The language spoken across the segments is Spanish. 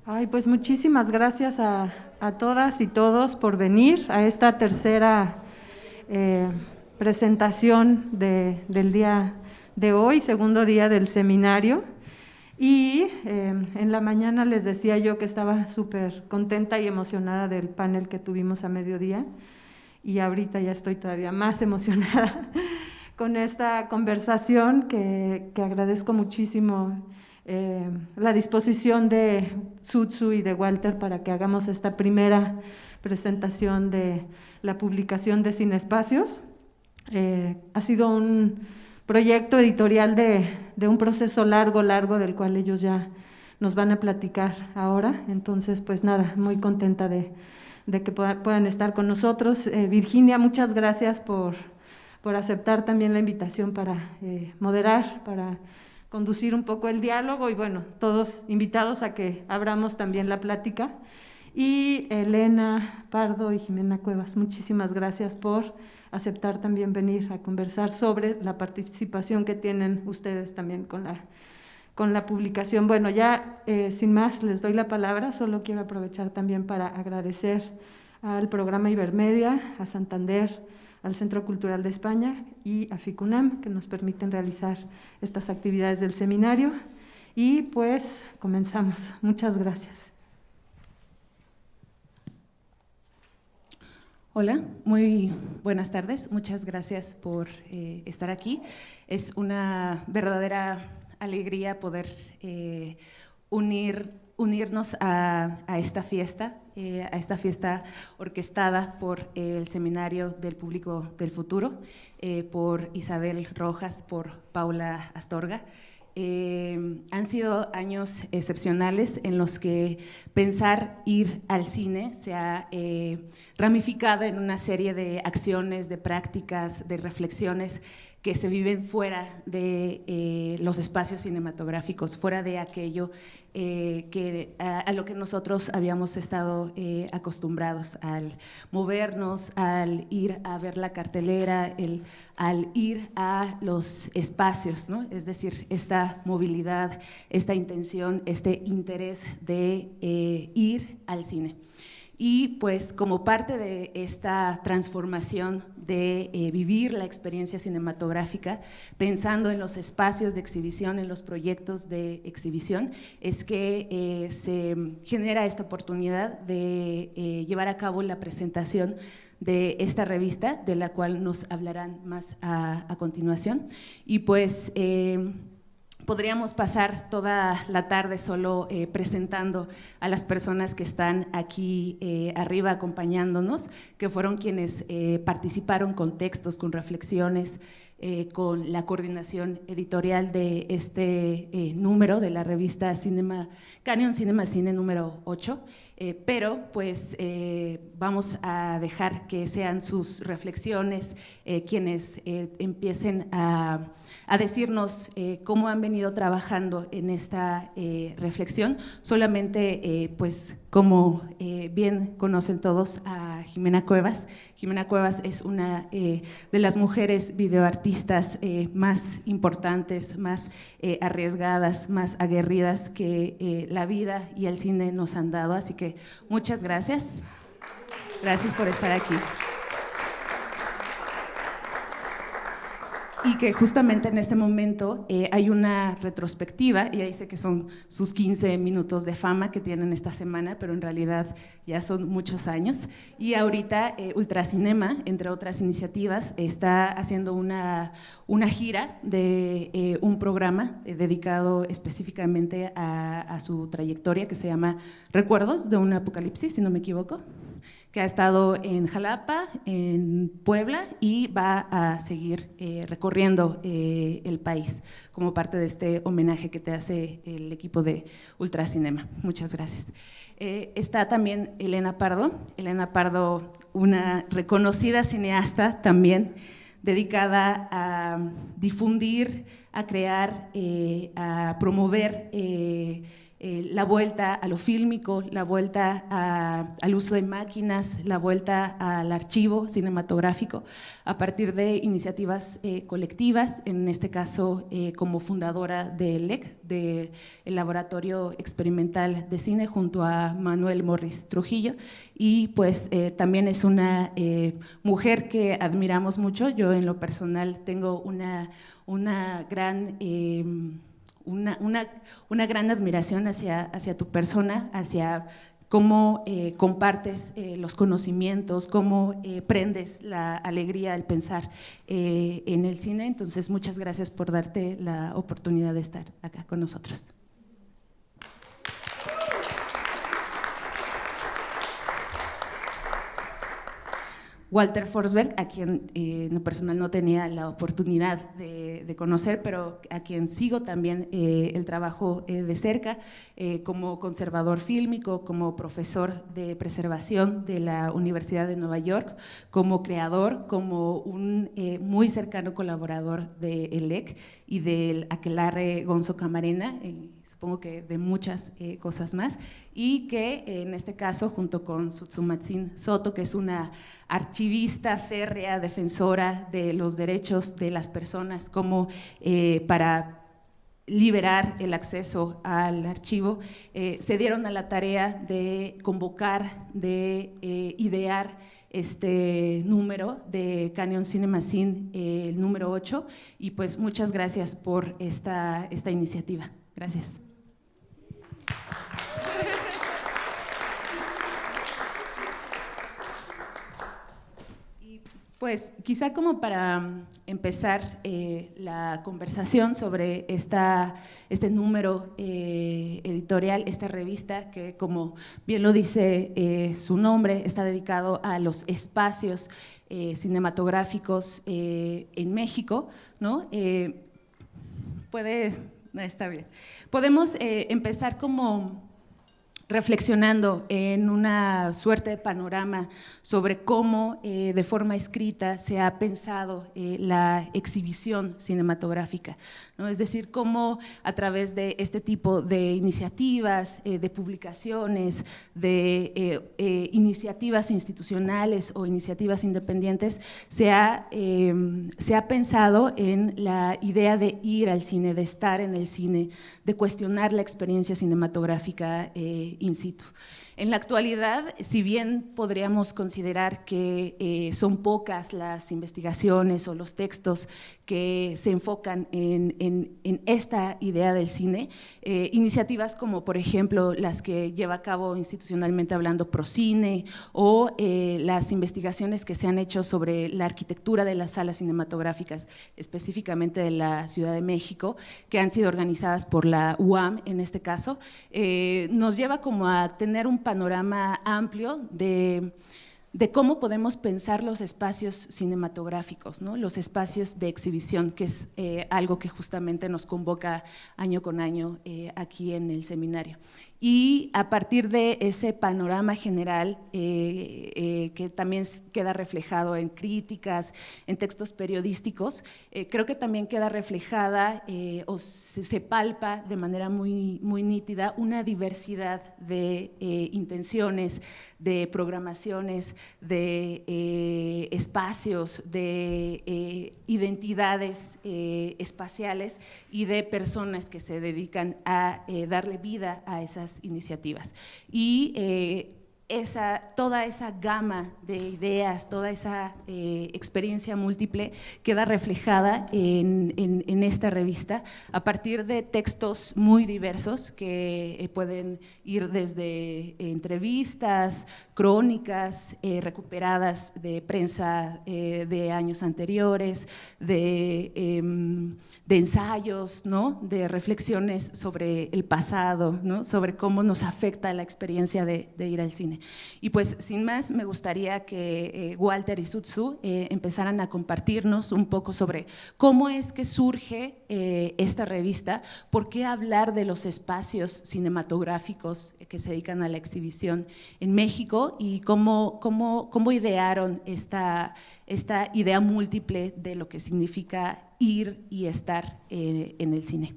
Ay, pues muchísimas gracias a todas y todos por venir a esta tercera eh, presentación del día de hoy, segundo día del seminario. Y en la mañana les decía yo que estaba súper contenta y emocionada del panel que tuvimos a mediodía, y ahorita ya estoy todavía más emocionada con esta conversación que agradezco muchísimo la disposición de Sutsu y de Walter para que hagamos esta primera presentación de la publicación de Sin Espacios. Ha sido un proyecto editorial de un proceso largo del cual ellos ya nos van a platicar ahora. Entonces, pues nada, muy contenta de que puedan estar con nosotros. Virginia, muchas gracias por aceptar también la invitación para moderar, para conducir un poco el diálogo, y bueno, todos invitados a que abramos también la plática. Y Elena Pardo y Jimena Cuevas, muchísimas gracias por aceptar también venir a conversar sobre la participación que tienen ustedes también con la publicación. Bueno, ya sin más les doy la palabra. Solo quiero aprovechar también para agradecer al programa Ibermedia, a Santander, al Centro Cultural de España y a FICUNAM, que nos permiten realizar estas actividades del seminario. Y pues comenzamos. Muchas gracias. Hola, muy buenas tardes. Muchas gracias por estar aquí. Es una verdadera alegría poder unirnos a esta fiesta orquestada por el Seminario del Público del Futuro, por Isabel Rojas, por Paula Astorga. Han sido años excepcionales en los que pensar ir al cine se ha ramificado en una serie de acciones, de prácticas, de reflexiones que se viven fuera de los espacios cinematográficos, fuera de aquello a lo que nosotros habíamos estado acostumbrados, al movernos, al ir a ver la cartelera, al ir a los espacios, ¿no? Es decir, esta movilidad, esta intención, este interés de ir al cine. Y pues como parte de esta transformación de vivir la experiencia cinematográfica, pensando en los espacios de exhibición, en los proyectos de exhibición, es que se genera esta oportunidad de llevar a cabo la presentación de esta revista, de la cual nos hablarán más a continuación. Y pues podríamos pasar toda la tarde solo presentando a las personas que están aquí arriba acompañándonos, que fueron quienes participaron con textos, con reflexiones, con la coordinación editorial de este número de la revista Canon Cinema Cine número 8, pero pues vamos a dejar que sean sus reflexiones quienes empiecen a decirnos cómo han venido trabajando en esta reflexión. Solamente, pues, como bien conocen todos a Jimena Cuevas. Jimena Cuevas es una de las mujeres videoartistas más importantes, más arriesgadas, más aguerridas que la vida y el cine nos han dado. Así que muchas gracias. Gracias por estar aquí. Y que justamente en este momento hay una retrospectiva, y ahí sé que son sus 15 minutos de fama que tienen esta semana, pero en realidad ya son muchos años. Y ahorita Ultracinema, entre otras iniciativas, está haciendo una gira de un programa dedicado específicamente a su trayectoria, que se llama Recuerdos de un Apocalipsis, si no me equivoco, que ha estado en Jalapa, en Puebla, y va a seguir recorriendo el país como parte de este homenaje que te hace el equipo de Ultracinema. Muchas gracias. Está también Elena Pardo, una reconocida cineasta también, dedicada a difundir, a crear, a promover la vuelta a lo fílmico, la vuelta al uso de máquinas, la vuelta al archivo cinematográfico a partir de iniciativas colectivas, en este caso como fundadora del LEC, del Laboratorio Experimental de Cine, junto a Manuel Morris Trujillo, y pues también es una mujer que admiramos mucho. Yo en lo personal tengo una gran… una gran admiración hacia tu persona, hacia cómo compartes los conocimientos, cómo prendes la alegría al pensar en el cine. Entonces, muchas gracias por darte la oportunidad de estar acá con nosotros. Walter Forsberg, a quien en lo personal no tenía la oportunidad de conocer, pero a quien sigo también el trabajo de cerca, como conservador fílmico, como profesor de preservación de la Universidad de Nueva York, como creador, como un muy cercano colaborador del LEC y del Aquelarre Gonzo Camarena, supongo que de muchas cosas más, y que en este caso, junto con Tsumatsin Soto, que es una archivista férrea, defensora de los derechos de las personas, como para liberar el acceso al archivo, se dieron a la tarea de convocar, de idear este número de Canyon Cinema Scene, el número 8, y pues muchas gracias por esta iniciativa. Gracias. Pues quizá como para empezar la conversación sobre este número editorial, esta revista que, como bien lo dice su nombre, está dedicado a los espacios cinematográficos en México, ¿no? Está bien. Podemos empezar como reflexionando en una suerte de panorama sobre cómo de forma escrita se ha pensado la exhibición cinematográfica, ¿no? Es decir, cómo a través de este tipo de iniciativas, de publicaciones, de iniciativas institucionales o iniciativas independientes, se ha pensado en la idea de ir al cine, de estar en el cine, de cuestionar la experiencia cinematográfica in situ. En la actualidad, si bien podríamos considerar que son pocas las investigaciones o los textos que se enfocan en esta idea del cine, iniciativas como por ejemplo las que lleva a cabo institucionalmente hablando Procine, o las investigaciones que se han hecho sobre la arquitectura de las salas cinematográficas, específicamente de la Ciudad de México, que han sido organizadas por la UAM en este caso, nos lleva como a tener un panorama amplio de cómo podemos pensar los espacios cinematográficos, ¿no? Los espacios de exhibición, que es algo que justamente nos convoca año con año aquí en el seminario. Y a partir de ese panorama general, que también queda reflejado en críticas, en textos periodísticos, creo que también queda reflejada o se palpa de manera muy, muy nítida una diversidad de intenciones, de programaciones, de espacios, de identidades espaciales y de personas que se dedican a darle vida a esas iniciativas. Y toda esa gama de ideas, toda esa experiencia múltiple queda reflejada en esta revista a partir de textos muy diversos que pueden ir desde entrevistas, crónicas recuperadas de prensa de años anteriores, de ensayos, ¿no? De reflexiones sobre el pasado, ¿no? Sobre cómo nos afecta la experiencia de ir al cine. Y pues sin más, me gustaría que Walter y Sutsu empezaran a compartirnos un poco sobre cómo es que surge esta revista, por qué hablar de los espacios cinematográficos que se dedican a la exhibición en México y cómo idearon esta idea múltiple de lo que significa ir y estar en el cine.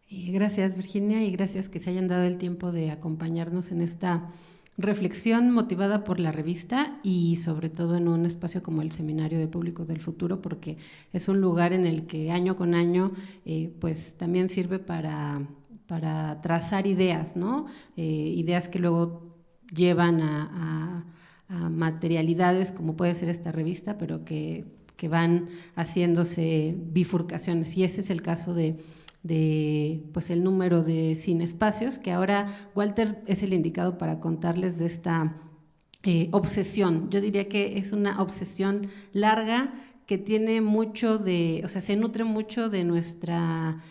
Gracias, Virginia, y gracias que se hayan dado el tiempo de acompañarnos en esta reflexión motivada por la revista y sobre todo en un espacio como el Seminario de Público del Futuro, porque es un lugar en el que año con año pues también sirve para trazar ideas, ¿no? Ideas que luego llevan a materialidades como puede ser esta revista, pero que van haciéndose bifurcaciones, y ese es el caso de pues el número de Sin Espacios, que ahora Walter es el indicado para contarles de esta obsesión. Yo diría que es una obsesión larga que tiene mucho de, o sea, se nutre mucho de nuestra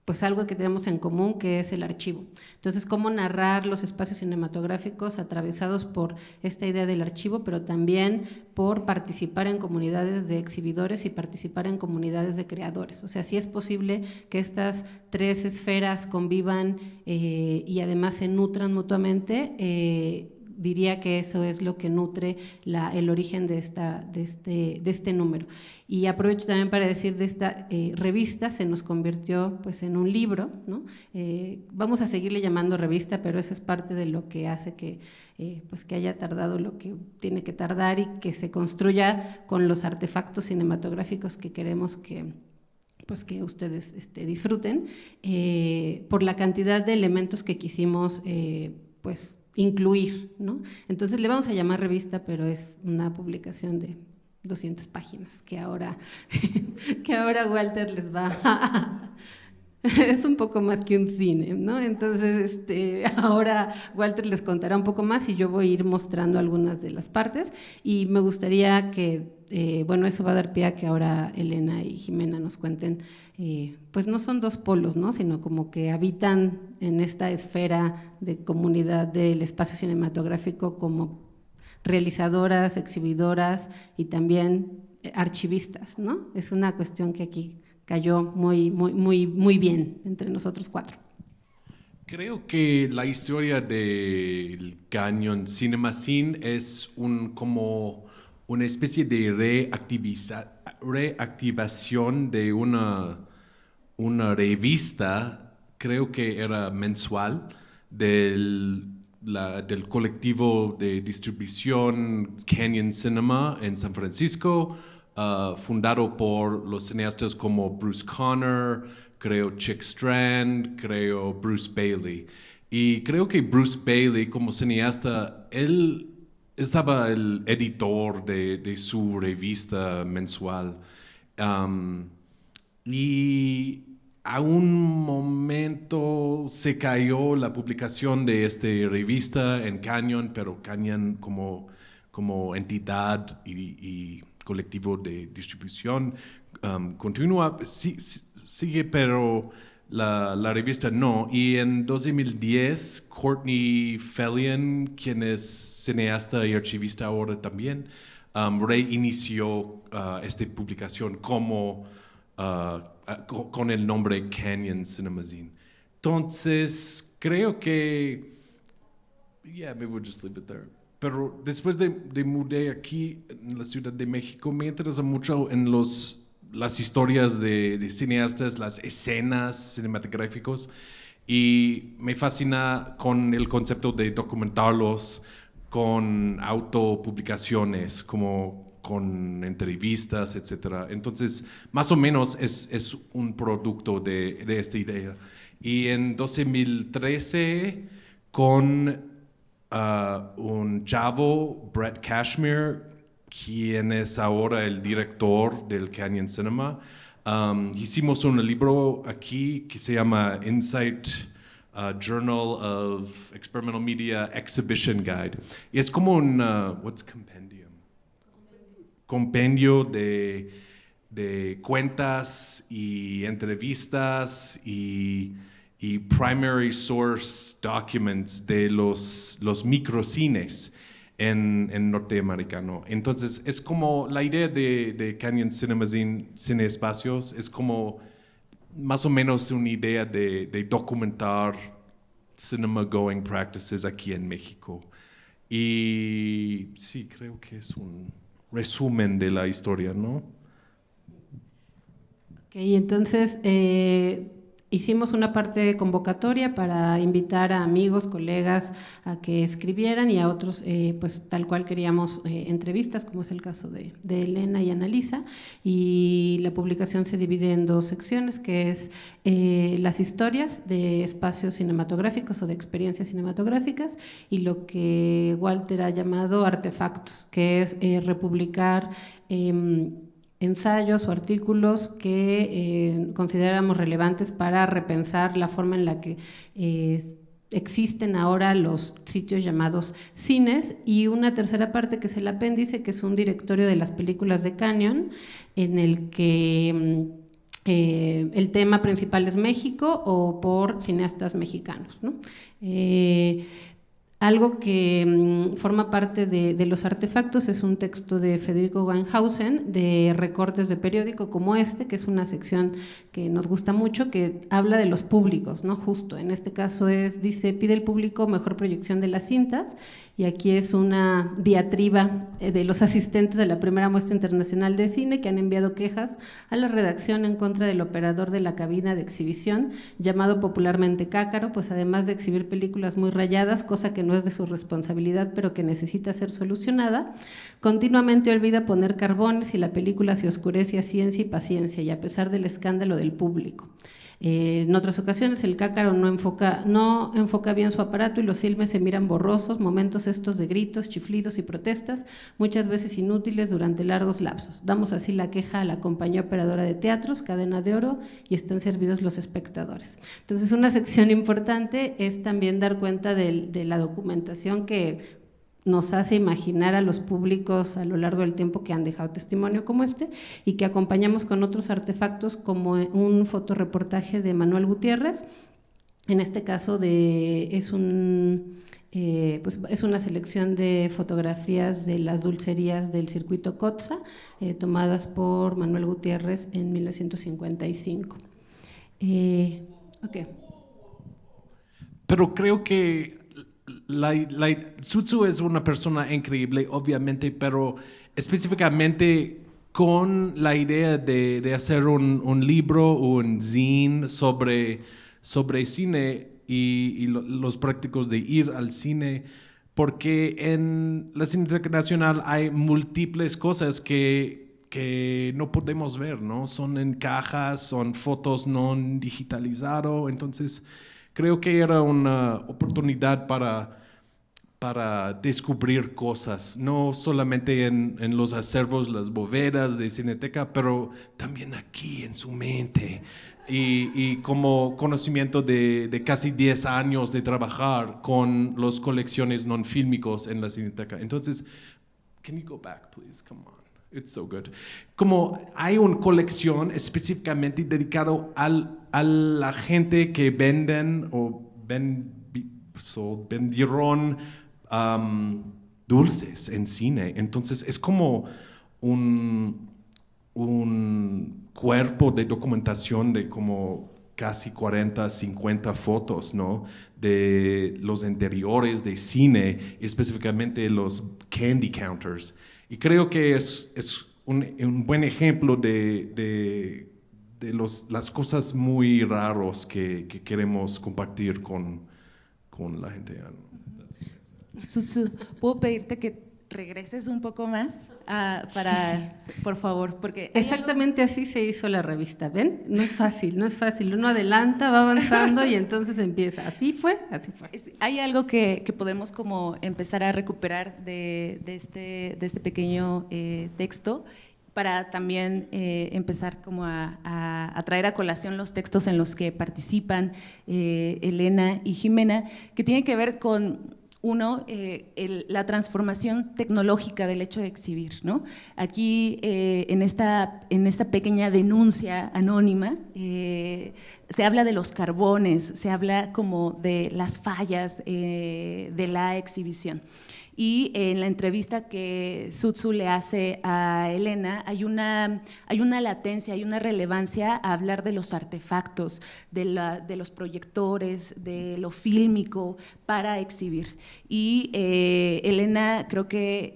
pues algo que tenemos en común, que es el archivo. Entonces, cómo narrar los espacios cinematográficos atravesados por esta idea del archivo, pero también por participar en comunidades de exhibidores y participar en comunidades de creadores. O sea, sí es posible que estas tres esferas convivan y además se nutran mutuamente. Diría que eso es lo que nutre el origen de este número. Y aprovecho también para decir de esta revista, se nos convirtió pues en un libro, ¿no? Vamos a seguirle llamando revista, pero eso es parte de lo que hace que pues que haya tardado lo que tiene que tardar y que se construya con los artefactos cinematográficos que queremos que pues que ustedes disfruten, por la cantidad de elementos que quisimos pues incluir, ¿no? Entonces le vamos a llamar revista, pero es una publicación de 200 páginas que ahora Walter les va a es un poco más que un cine, ¿no? Entonces, ahora Walter les contará un poco más y yo voy a ir mostrando algunas de las partes, y me gustaría que, bueno, eso va a dar pie a que ahora Elena y Jimena nos cuenten, pues no son dos polos, ¿no? Sino como que habitan en esta esfera de comunidad del espacio cinematográfico como realizadoras, exhibidoras y también archivistas, ¿no? Es una cuestión que aquí cayó muy bien entre nosotros cuatro. Creo que la historia del Canyon Cinema Scene es como una especie de reactivación de una revista, creo que era mensual, del colectivo de distribución Canyon Cinema en San Francisco, fundado por los cineastas como Bruce Conner, creo Chick Strand, creo Bruce Bailey. Y creo que Bruce Bailey, como cineasta, él estaba el editor de su revista mensual. Y a un momento se cayó la publicación de esta revista en Canyon, pero Canyon como entidad y colectivo de distribución continúa, sigue, pero la revista no. Y en 2010, Courtney Fellion, quien es cineasta y archivista ahora también, reinició esta publicación como con el nombre Canyon Cinema Scene. Entonces, creo que maybe we'll just leave it there. Pero después de mudar aquí en la Ciudad de México, me interesa mucho en las historias de cineastas, las escenas cinematográficas, y me fascina con el concepto de documentarlos con autopublicaciones, como con entrevistas, etc. Entonces, más o menos es un producto de esta idea. Y en 2013, con un chavo, Brett Cashmere, quien es ahora el director del Canyon Cinema, hicimos un libro aquí que se llama Insight Journal of Experimental Media Exhibition Guide. Y es como un, what's compendium? Compendio de cuentas y entrevistas y primary source documents de los microcines en norteamericano. Entonces, es como la idea de Canyon Cinema Cine Espacios, es como más o menos una idea de documentar cinema going practices aquí en México. Y sí, creo que es un resumen de la historia, ¿no? Ok, entonces hicimos una parte de convocatoria para invitar a amigos, colegas a que escribieran y a otros, pues tal cual queríamos entrevistas, como es el caso de Elena y Annalisa, y la publicación se divide en 2 secciones, que es las historias de espacios cinematográficos o de experiencias cinematográficas y lo que Walter ha llamado artefactos, que es republicar ensayos o artículos que consideramos relevantes para repensar la forma en la que existen ahora los sitios llamados cines, y una tercera parte que es el apéndice, que es un directorio de las películas de Canyon, en el que el tema principal es México o por cineastas mexicanos, ¿no? Algo que forma parte de los artefactos es un texto de Federico Weinhausen de recortes de periódico como este, que es una sección que nos gusta mucho, que habla de los públicos, ¿no? Justo, en este caso dice, pide el público mejor proyección de las cintas, y aquí es una diatriba de los asistentes de la primera muestra internacional de cine que han enviado quejas a la redacción en contra del operador de la cabina de exhibición, llamado popularmente Cácaro, pues además de exhibir películas muy rayadas, cosa que no es de su responsabilidad, pero que necesita ser solucionada, continuamente olvida poner carbones y la película se oscurece a ciencia y paciencia, y a pesar del escándalo del público. En otras ocasiones el Cácaro no enfoca bien su aparato y los filmes se miran borrosos, momentos estos de gritos, chiflidos y protestas, muchas veces inútiles durante largos lapsos. Damos así la queja a la compañía operadora de teatros, Cadena de Oro, y están servidos los espectadores. Entonces, una sección importante es también dar cuenta de la documentación que nos hace imaginar a los públicos a lo largo del tiempo que han dejado testimonio como este, y que acompañamos con otros artefactos como un fotoreportaje de Manuel Gutiérrez. En este caso es una selección de fotografías de las dulcerías del circuito Cotza, tomadas por Manuel Gutiérrez en 1955. Okay. Pero creo que Sutsu es una persona increíble, obviamente, pero específicamente con la idea de hacer un libro o un zine sobre cine y los prácticos de ir al cine, porque en la Cineteca Nacional hay múltiples cosas que no podemos ver, ¿no? Son en cajas, son fotos no digitalizadas, entonces creo que era una oportunidad para descubrir cosas, no solamente en los acervos, las bóvedas de Cineteca, pero también aquí en su mente. Y como conocimiento de casi 10 años de trabajar con las colecciones non fílmicos en la Cineteca. Entonces, can you go back, please? Come on. It's so good. Como hay una colección específicamente dedicado a la gente que venden o vendieron dulces en cine. Entonces es como un cuerpo de documentación de como casi 40, 50 fotos, ¿no? De los interiores de cine, específicamente los candy counters. Y creo que es un buen ejemplo de las cosas muy raras que queremos compartir con la gente. Sutsu, ¿puedo pedirte que regreses un poco más sí. Por favor? Porque exactamente así se hizo la revista, ¿ven? No es fácil. Uno adelanta, va avanzando y entonces empieza. Así fue. Hay algo que podemos como empezar a recuperar de este pequeño texto, para también empezar como a traer a colación los textos en los que participan Elena y Jimena, que tienen que ver con la transformación tecnológica del hecho de exhibir, ¿no? Aquí, en esta pequeña denuncia anónima, se habla de los carbones, se habla como de las fallas de la exhibición. Y en la entrevista que Sutsu le hace a Elena, hay una latencia, hay una relevancia a hablar de los artefactos, de los proyectores, de lo fílmico para exhibir. Y Elena, creo que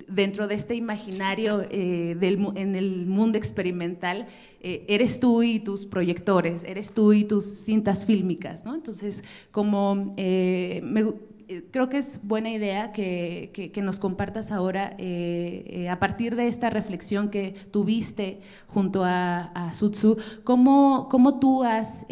dentro de este imaginario en el mundo experimental, eres tú y tus proyectores, eres tú y tus cintas fílmicas, ¿no? Entonces, como creo que es buena idea que nos compartas ahora, a partir de esta reflexión que tuviste junto a Sutsu, cómo tú has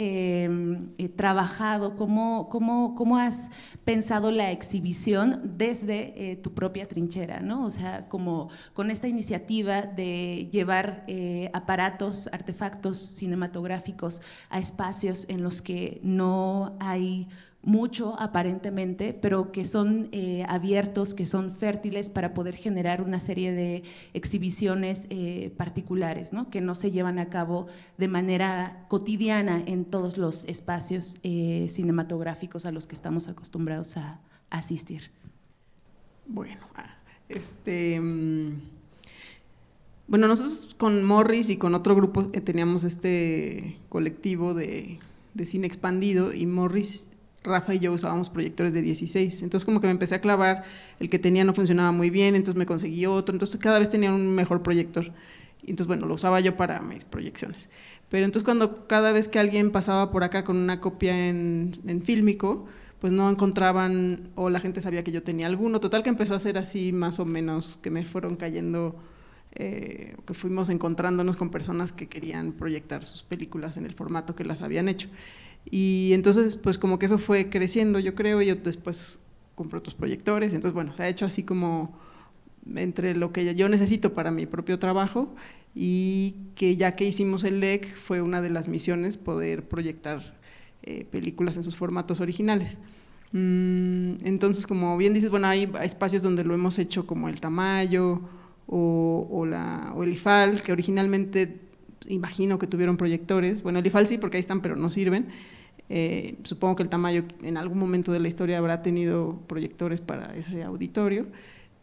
trabajado, cómo has pensado la exhibición desde tu propia trinchera, ¿no? O sea, como con esta iniciativa de llevar aparatos, artefactos cinematográficos a espacios en los que no hay mucho aparentemente, pero que son abiertos, que son fértiles para poder generar una serie de exhibiciones particulares, ¿no? Que no se llevan a cabo de manera cotidiana en todos los espacios cinematográficos a los que estamos acostumbrados a asistir. Bueno, bueno, nosotros con Morris y con otro grupo teníamos este colectivo de cine expandido, y Morris, Rafa y yo usábamos proyectores de 16, entonces como que me empecé a clavar, el que tenía no funcionaba muy bien, entonces me conseguí otro, entonces cada vez tenía un mejor proyector, y entonces bueno, lo usaba yo para mis proyecciones. Pero entonces cada vez que alguien pasaba por acá con una copia en fílmico, pues no encontraban, o la gente sabía que yo tenía alguno, total que empezó a ser así más o menos, que me fueron cayendo, que fuimos encontrándonos con personas que querían proyectar sus películas en el formato que las habían hecho. Y entonces pues como que eso fue creciendo, yo creo, y yo después compré otros proyectores, entonces bueno, se ha hecho así como entre lo que yo necesito para mi propio trabajo, y que ya que hicimos el LEC fue una de las misiones poder proyectar películas en sus formatos originales. Entonces, como bien dices, bueno, hay espacios donde lo hemos hecho, como el Tamayo o el IFAL, que originalmente imagino que tuvieron proyectores. Bueno, el IFAL sí, porque ahí están, pero no sirven. Supongo que el Tamayo en algún momento de la historia habrá tenido proyectores para ese auditorio,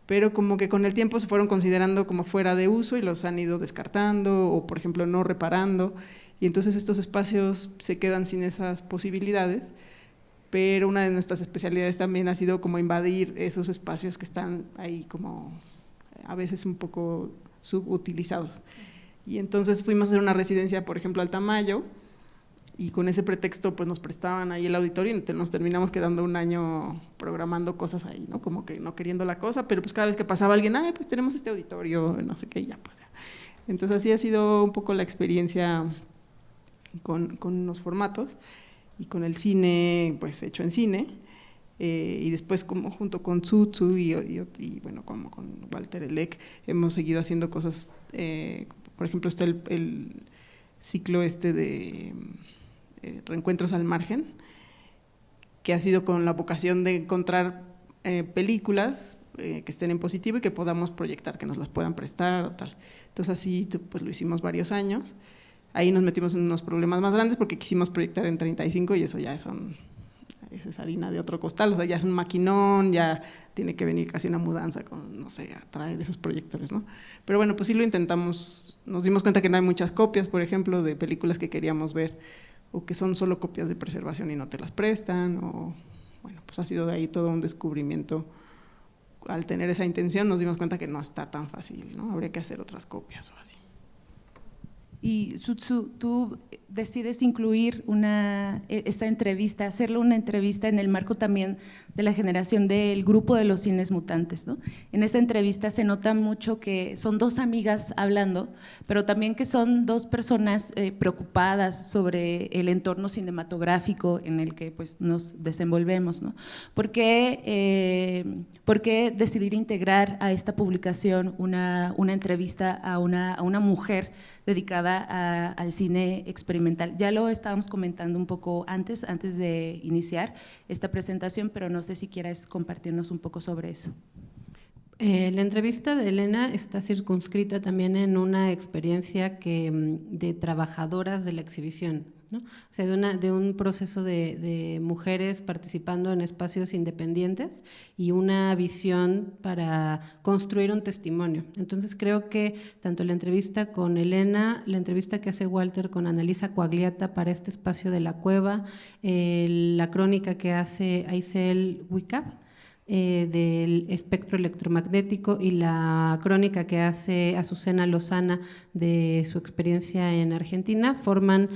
pero como que con el tiempo se fueron considerando como fuera de uso y los han ido descartando, o por ejemplo no reparando, y entonces estos espacios se quedan sin esas posibilidades. Pero una de nuestras especialidades también ha sido como invadir esos espacios que están ahí como a veces un poco subutilizados. Y entonces fuimos a hacer una residencia, por ejemplo, al Tamayo, y con ese pretexto pues nos prestaban ahí el auditorio, y nos terminamos quedando un año programando cosas ahí, ¿no? Como que no queriendo la cosa, pero pues cada vez que pasaba alguien, pues tenemos este auditorio, no sé qué, ya pues ya. Entonces así ha sido un poco la experiencia con los formatos, y con el cine, pues hecho en cine, y después como junto con Sutsu y bueno, como con Walter Elec, hemos seguido haciendo cosas, por ejemplo está el ciclo de Reencuentros al Margen, que ha sido con la vocación de encontrar películas que estén en positivo y que podamos proyectar, que nos las puedan prestar o tal. Entonces así pues lo hicimos varios años. Ahí nos metimos en unos problemas más grandes porque quisimos proyectar en 35 y eso ya esa es harina de otro costal, o sea, ya es un maquinón, ya tiene que venir casi una mudanza con, no sé, a traer esos proyectores, ¿no? Pero bueno, pues sí lo intentamos, nos dimos cuenta que no hay muchas copias, por ejemplo, de películas que queríamos ver, o que son solo copias de preservación y no te las prestan, o bueno, pues ha sido de ahí todo un descubrimiento. Al tener esa intención nos dimos cuenta que no está tan fácil, ¿no? Habría que hacer otras copias o así. Y Sutsu, tú decides incluir esta entrevista, hacerle una entrevista en el marco también de la generación del grupo de los cines mutantes, ¿no? En esta entrevista se nota mucho que son dos amigas hablando, pero también que son dos personas preocupadas sobre el entorno cinematográfico en el que pues, nos desenvolvemos, ¿no? ¿Por qué decidir integrar a esta publicación una entrevista a una mujer dedicada al cine experimental? Ya lo estábamos comentando un poco antes de iniciar esta presentación, pero no sé si quieras compartirnos un poco sobre eso. La entrevista de Elena está circunscrita también en una experiencia de trabajadoras de la exhibición, ¿no? O sea, de un proceso de mujeres participando en espacios independientes y una visión para construir un testimonio. Entonces creo que tanto la entrevista con Elena, la entrevista que hace Walter con Annalisa Coagliata para este espacio de la cueva, la crónica que hace Aysel Wicab, del espectro electromagnético, y la crónica que hace Azucena Lozana de su experiencia en Argentina, forman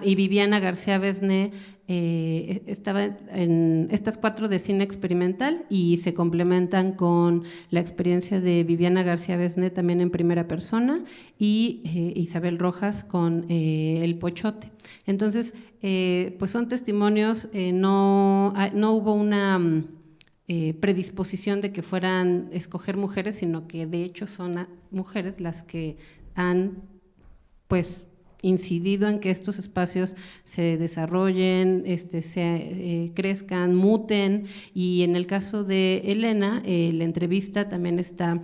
y Viviana García Besné estaba en estas 4 de cine experimental y se complementan con la experiencia de Viviana García Besné también en primera persona y Isabel Rojas con El Pochote. Entonces, pues son testimonios, no hubo una predisposición de que fueran escoger mujeres, sino que de hecho son mujeres las que han pues incidido en que estos espacios se desarrollen, crezcan, muten. Y en el caso de Elena, la entrevista también está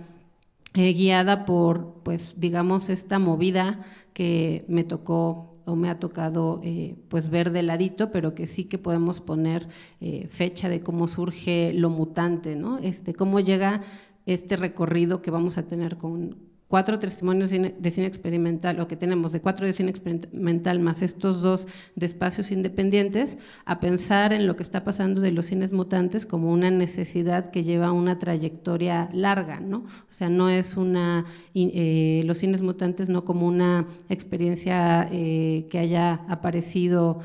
guiada por, pues digamos, esta movida que me tocó o me ha tocado pues ver de ladito, pero que sí que podemos poner fecha de cómo surge lo mutante, ¿no? Cómo llega este recorrido que vamos a tener con 4 testimonios de cine experimental, o que tenemos de 4 de cine experimental más estos 2 de espacios independientes, a pensar en lo que está pasando de los cines mutantes como una necesidad que lleva una trayectoria larga, ¿no? O sea, no es los cines mutantes no como una experiencia que haya aparecido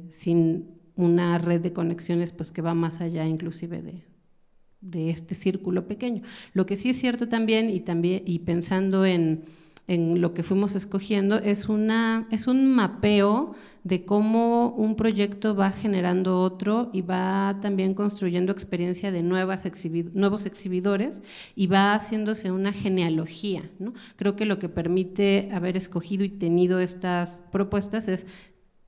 sin una red de conexiones pues que va más allá inclusive de este círculo pequeño. Lo que sí es cierto también, y pensando en lo que fuimos escogiendo, es un mapeo de cómo un proyecto va generando otro y va también construyendo experiencia de nuevos exhibidores y va haciéndose una genealogía, ¿no? Creo que lo que permite haber escogido y tenido estas propuestas es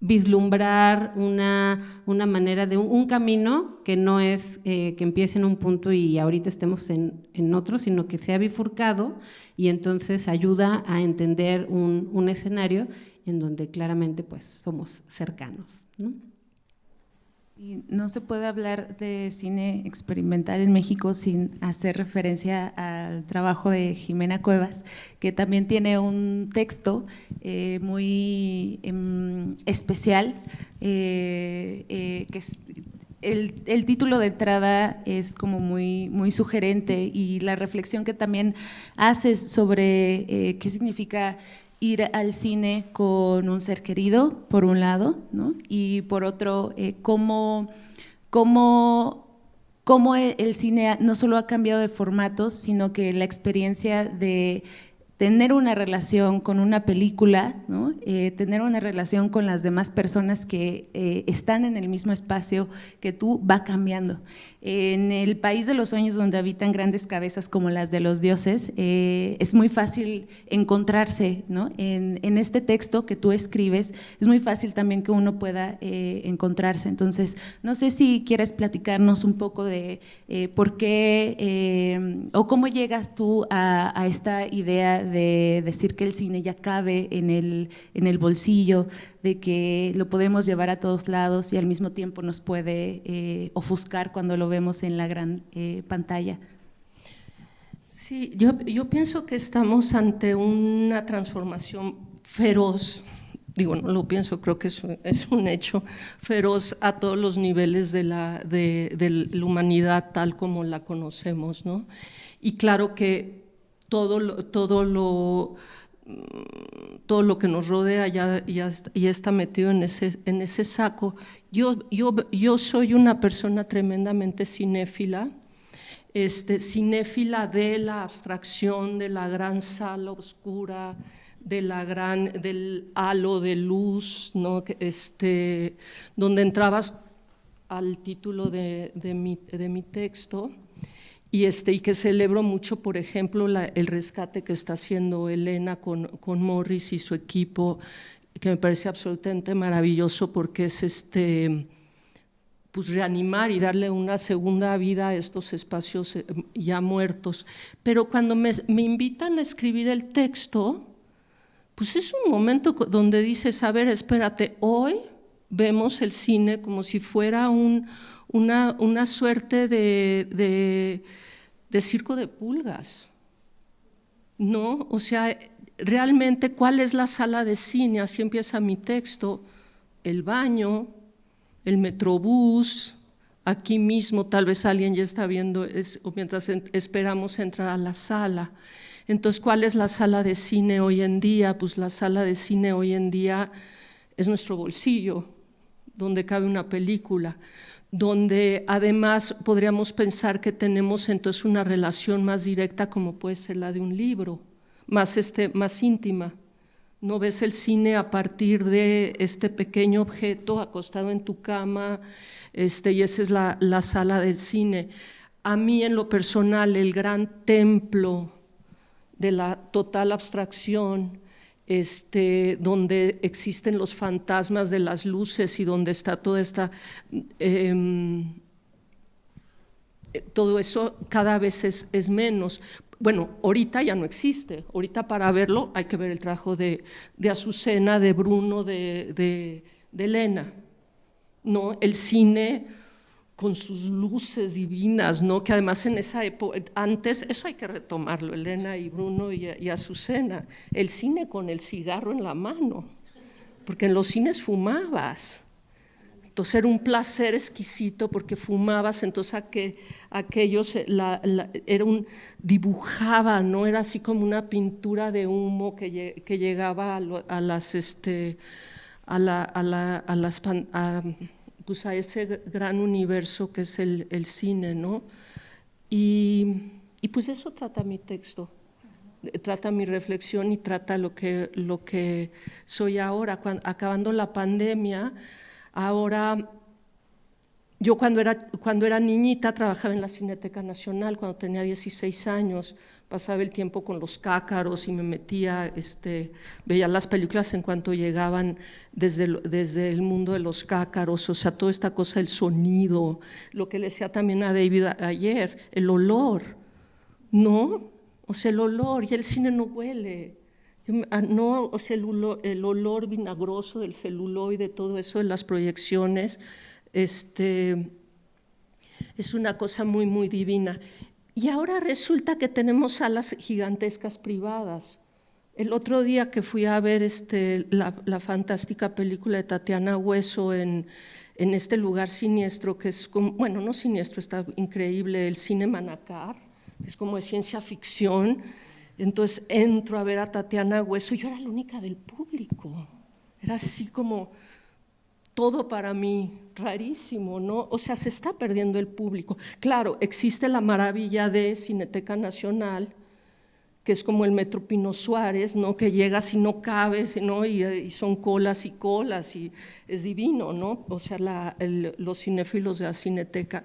vislumbrar una manera de un camino que no es que empiece en un punto y ahorita estemos en otro, sino que se ha bifurcado y entonces ayuda a entender un escenario en donde claramente pues somos cercanos, ¿no? Y no se puede hablar de cine experimental en México sin hacer referencia al trabajo de Jimena Cuevas, que también tiene un texto muy especial, que es, el título de entrada es como muy sugerente, y la reflexión que también haces sobre qué significa ir al cine con un ser querido, por un lado, ¿no? Y por otro, cómo el cine no solo ha cambiado de formatos, sino que la experiencia de tener una relación con una película, ¿no? Tener una relación con las demás personas que están en el mismo espacio que tú, va cambiando. En el país de los sueños, donde habitan grandes cabezas como las de los dioses, es muy fácil encontrarse, ¿no? En este texto que tú escribes, es muy fácil también que uno pueda encontrarse. Entonces, no sé si quieres platicarnos un poco de por qué o cómo llegas tú a esta idea de decir que el cine ya cabe en el bolsillo, de que lo podemos llevar a todos lados y al mismo tiempo nos puede ofuscar cuando lo vemos en la gran pantalla. Sí, yo pienso que estamos ante una transformación feroz. Digo, no lo pienso, creo que es un hecho feroz a todos los niveles de la humanidad tal como la conocemos, ¿no? Y claro que todo lo que nos rodea ya está metido en ese saco. Yo soy una persona tremendamente cinéfila, cinéfila de la abstracción, de la gran sala oscura, del halo de luz, ¿no? Donde entrabas al título de mi texto. Y que celebro mucho, por ejemplo, el rescate que está haciendo Elena con Morris y su equipo, que me parece absolutamente maravilloso, porque es pues reanimar y darle una segunda vida a estos espacios ya muertos. Pero cuando me invitan a escribir el texto, pues es un momento donde dices, a ver, espérate, hoy vemos el cine como si fuera una suerte de circo de pulgas, ¿no? O sea, realmente, ¿cuál es la sala de cine? Así empieza mi texto, el baño, el metrobús, aquí mismo tal vez alguien ya está viendo, o mientras esperamos entrar a la sala. Entonces, ¿cuál es la sala de cine hoy en día? Pues la sala de cine hoy en día es nuestro bolsillo, donde cabe una película, donde además podríamos pensar que tenemos entonces una relación más directa como puede ser la de un libro, más íntima. No ves el cine a partir de este pequeño objeto acostado en tu cama, y esa es la sala del cine. A mí en lo personal el gran templo de la total abstracción, donde existen los fantasmas de las luces y donde está toda esta… todo eso cada vez es menos. Bueno, ahorita ya no existe, ahorita para verlo hay que ver el trabajo de Azucena, de Bruno, de Elena, ¿no? El cine con sus luces divinas, ¿no? Que además en esa época, antes, eso hay que retomarlo, Elena y Bruno y Azucena, el cine con el cigarro en la mano, porque en los cines fumabas. Entonces era un placer exquisito porque fumabas, entonces aquellos dibujaba, ¿no? Era así como una pintura de humo que llegaba pues a ese gran universo que es el cine, ¿no? Y pues eso trata mi texto, trata mi reflexión y trata lo que soy ahora. Acabando la pandemia, ahora, yo cuando era niñita trabajaba en la Cineteca Nacional, cuando tenía 16 años, pasaba el tiempo con los cácaros y me metía, veía las películas en cuanto llegaban desde el mundo de los cácaros, o sea, toda esta cosa, el sonido, lo que le decía también a David ayer, el olor, ¿no? O sea, el olor, y el cine no huele. No, o sea, el olor vinagroso del celuloide, todo eso de las proyecciones, es una cosa muy, muy divina. Y ahora resulta que tenemos salas gigantescas privadas. El otro día que fui a ver la fantástica película de Tatiana Hueso en este lugar siniestro, que es como, bueno, no siniestro, está increíble, el Cine Manacar, que es como de ciencia ficción. Entonces entro a ver a Tatiana Hueso y yo era la única del público, era así como todo para mí rarísimo, ¿no? O sea, se está perdiendo el público. Claro, existe la maravilla de Cineteca Nacional, que es como el Metro Pino Suárez, ¿no? Que llegas y no cabes, ¿no? Y son colas y colas y es divino, ¿no? O sea, los cinéfilos de la Cineteca.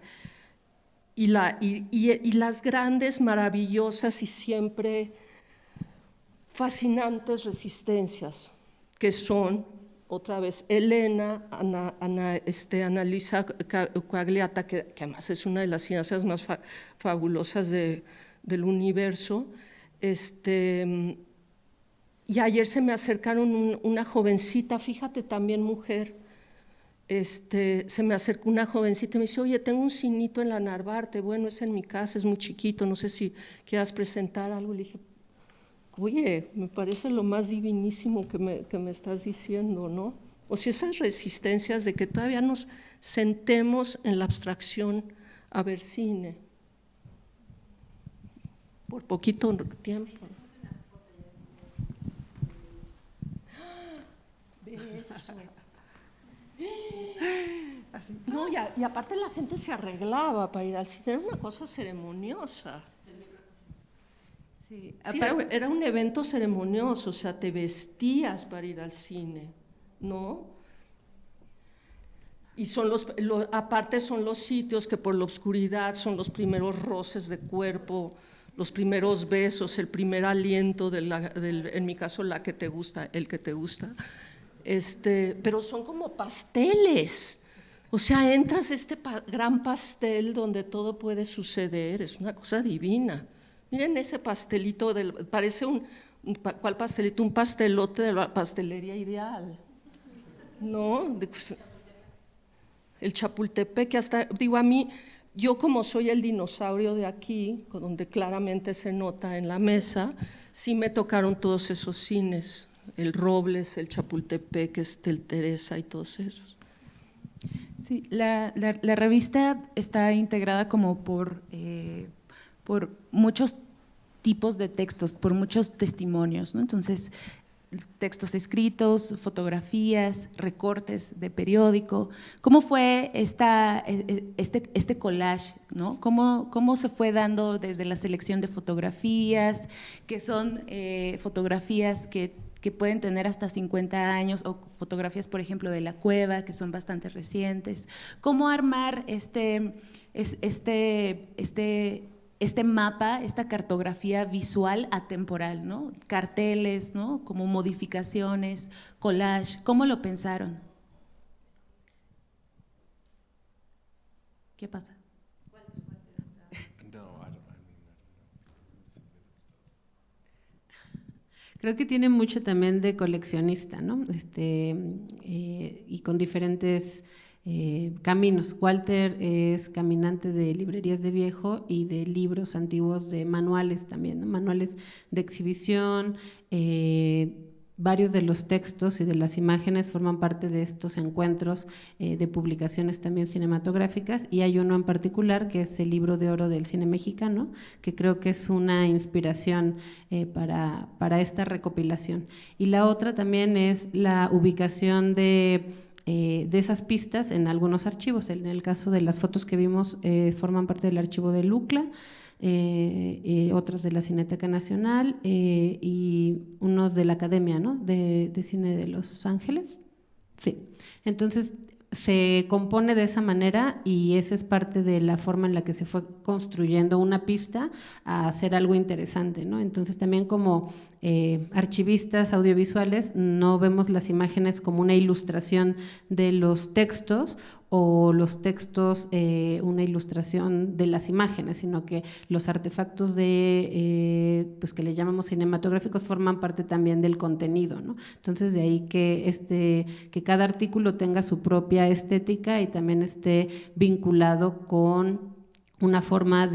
Y las grandes, maravillosas y siempre fascinantes resistencias, que son, otra vez, Elena, Ana Luisa Quagliata, que además es una de las cineastas más fabulosas del universo. Y ayer se me acercaron una jovencita, fíjate, también mujer, se me acercó una jovencita y me dice, oye, tengo un cinito en la Narvarte, bueno, es en mi casa, es muy chiquito, no sé si quieras presentar algo. Le dije, oye, me parece lo más divinísimo que me estás diciendo, ¿no? O sea, esas resistencias de que todavía nos sentemos en la abstracción a ver cine. Por poquito tiempo. Beso. Así. No, y aparte la gente se arreglaba para ir al cine, era una cosa ceremoniosa. Sí, era un evento ceremonioso, o sea, te vestías para ir al cine, ¿no? Y aparte son los sitios que por la oscuridad son los primeros roces de cuerpo, los primeros besos, el primer aliento, en mi caso el que te gusta, pero son como pasteles. O sea, entras a este gran pastel donde todo puede suceder, es una cosa divina. Miren ese pastelito, parece ¿cuál pastelito? Un pastelote de la pastelería ideal, ¿no? El Chapultepec, que hasta, digo, a mí, yo como soy el dinosaurio de aquí, donde claramente se nota en la mesa, sí me tocaron todos esos cines, el Robles, el Chapultepec, el Teresa y todos esos. Sí, la revista está integrada como por muchos tipos de textos, por muchos testimonios, ¿no? Entonces, textos escritos, fotografías, recortes de periódico. ¿Cómo fue este collage, ¿no? ¿Cómo se fue dando desde la selección de fotografías, que son fotografías que pueden tener hasta 50 años, o fotografías, por ejemplo, de la cueva, que son bastante recientes? ¿Cómo armar este mapa, esta cartografía visual atemporal, ¿no? Carteles, ¿no? Como modificaciones, collage, ¿cómo lo pensaron? ¿Qué pasa? Creo que tiene mucho también de coleccionista, ¿no? Y con diferentes caminos. Walter es caminante de librerías de viejo y de libros antiguos, de manuales también, ¿no? Manuales de exhibición. Varios de los textos y de las imágenes forman parte de estos encuentros de publicaciones también cinematográficas, y hay uno en particular que es el Libro de Oro del Cine Mexicano, que creo que es una inspiración para esta recopilación. Y la otra también es la ubicación de esas pistas en algunos archivos. En el caso de las fotos que vimos, forman parte del archivo de Lucla, otras de la Cineteca Nacional y unos de la Academia, ¿no? de Cine de Los Ángeles. Sí, entonces se compone de esa manera, y esa es parte de la forma en la que se fue construyendo una pista a hacer algo interesante, ¿no? Entonces también como archivistas audiovisuales no vemos las imágenes como una ilustración de los textos, o los textos una ilustración de las imágenes, sino que los artefactos pues que le llamamos cinematográficos forman parte también del contenido, ¿no? Entonces de ahí que cada artículo tenga su propia estética y también esté vinculado con una forma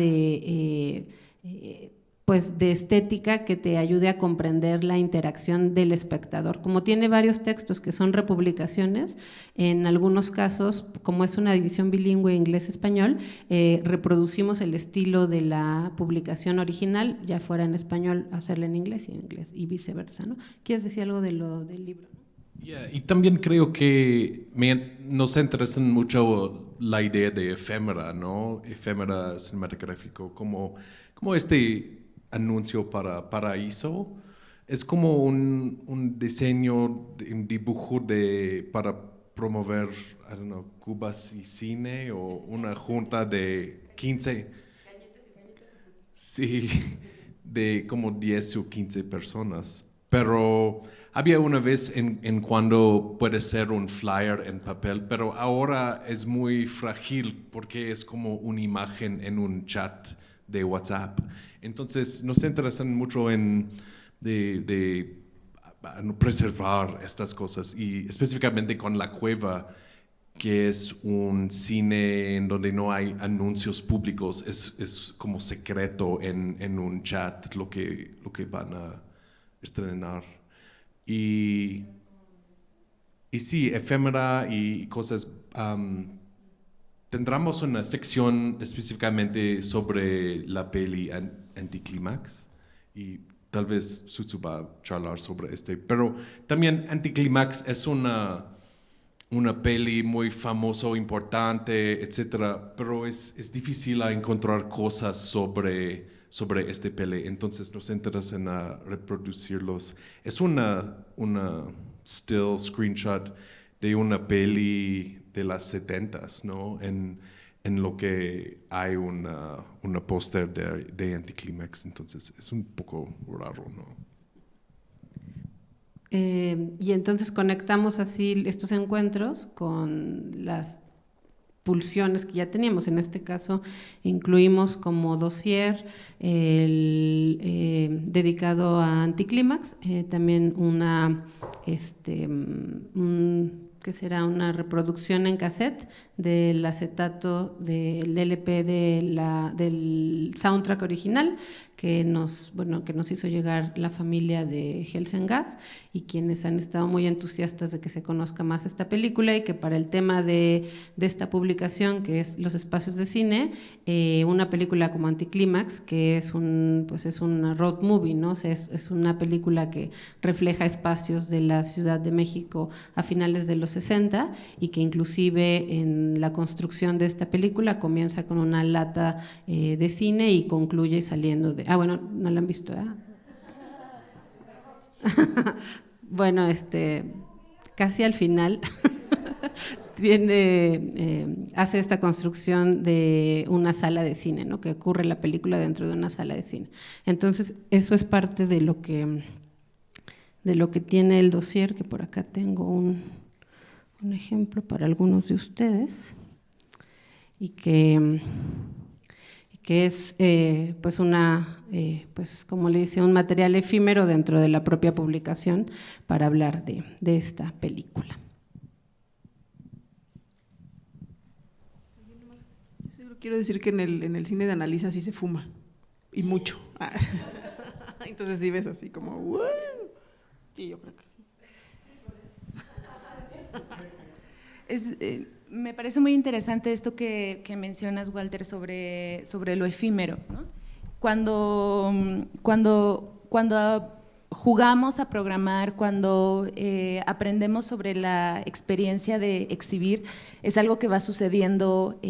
pues de estética que te ayude a comprender la interacción del espectador. Como tiene varios textos que son republicaciones, en algunos casos, como es una edición bilingüe inglés-español, reproducimos el estilo de la publicación original, ya fuera en español, hacerla en inglés y viceversa, ¿no? ¿Quieres decir algo del libro? Yeah, y también creo que nos interesa mucho la idea de efémera, ¿no? Efémera cinematográfico, como este anuncio para Paraíso. Es como un diseño, un dibujo para promover, I don't know, Cubas y Cine, o una junta de 15. Sí, de como 10 o 15 personas. Pero había una vez en cuando puede ser un flyer en papel, pero ahora es muy frágil porque es como una imagen en un chat de WhatsApp. Entonces nos interesan mucho en preservar estas cosas, y específicamente con La Cueva, que es un cine en donde no hay anuncios públicos, es como secreto en un chat lo que van a estrenar. Y sí, efémera y cosas. Tendremos una sección específicamente sobre la peli Anticlímax, y tal vez Suzu va a charlar sobre pero también Anticlímax es una peli muy famosa, importante, etcétera, pero es difícil encontrar cosas sobre este peli, entonces nos interesa en reproducirlos. Es una still screenshot de una peli de las 70s, ¿no? En lo que hay una póster de Anticlímax, entonces es un poco raro, ¿no? Y entonces conectamos así estos encuentros con las pulsiones que ya teníamos. En este caso incluimos como dossier dedicado a Anticlímax, también que será una reproducción en cassette del acetato del LP del soundtrack original que nos hizo llegar la familia de Helsengas, y quienes han estado muy entusiastas de que se conozca más esta película, y que para el tema de esta publicación, que es los espacios de cine, una película como Anticlímax, que es una road movie, ¿no? O sea, es una película que refleja espacios de la Ciudad de México a finales de los 60, y que inclusive en la construcción de esta película comienza con una lata de cine y concluye saliendo de... bueno, no la han visto, ¿eh? Bueno, casi al final hace esta construcción de una sala de cine, ¿no? Que ocurre la película dentro de una sala de cine. Entonces, eso es parte de lo que tiene el dossier, que por acá tengo un ejemplo para algunos de ustedes, y que es como le dice, un material efímero dentro de la propia publicación para hablar de esta película. Quiero decir que en el cine de Analisa sí se fuma, y mucho. Entonces sí ves así como ¡wow! Y yo creo que sí. Me parece muy interesante esto que mencionas, Walter, sobre lo efímero, ¿no? Cuando jugamos a programar, cuando aprendemos sobre la experiencia de exhibir, es algo que va sucediendo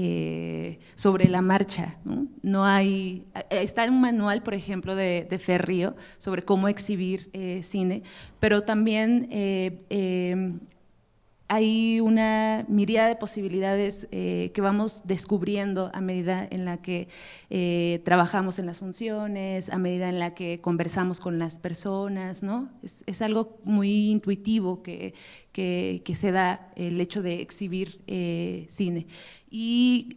sobre la marcha, ¿no? Está un manual, por ejemplo, de Ferrío sobre cómo exhibir cine, pero también hay una miríada de posibilidades que vamos descubriendo a medida en la que trabajamos en las funciones, a medida en la que conversamos con las personas, ¿no? Es algo muy intuitivo que se da el hecho de exhibir cine. Y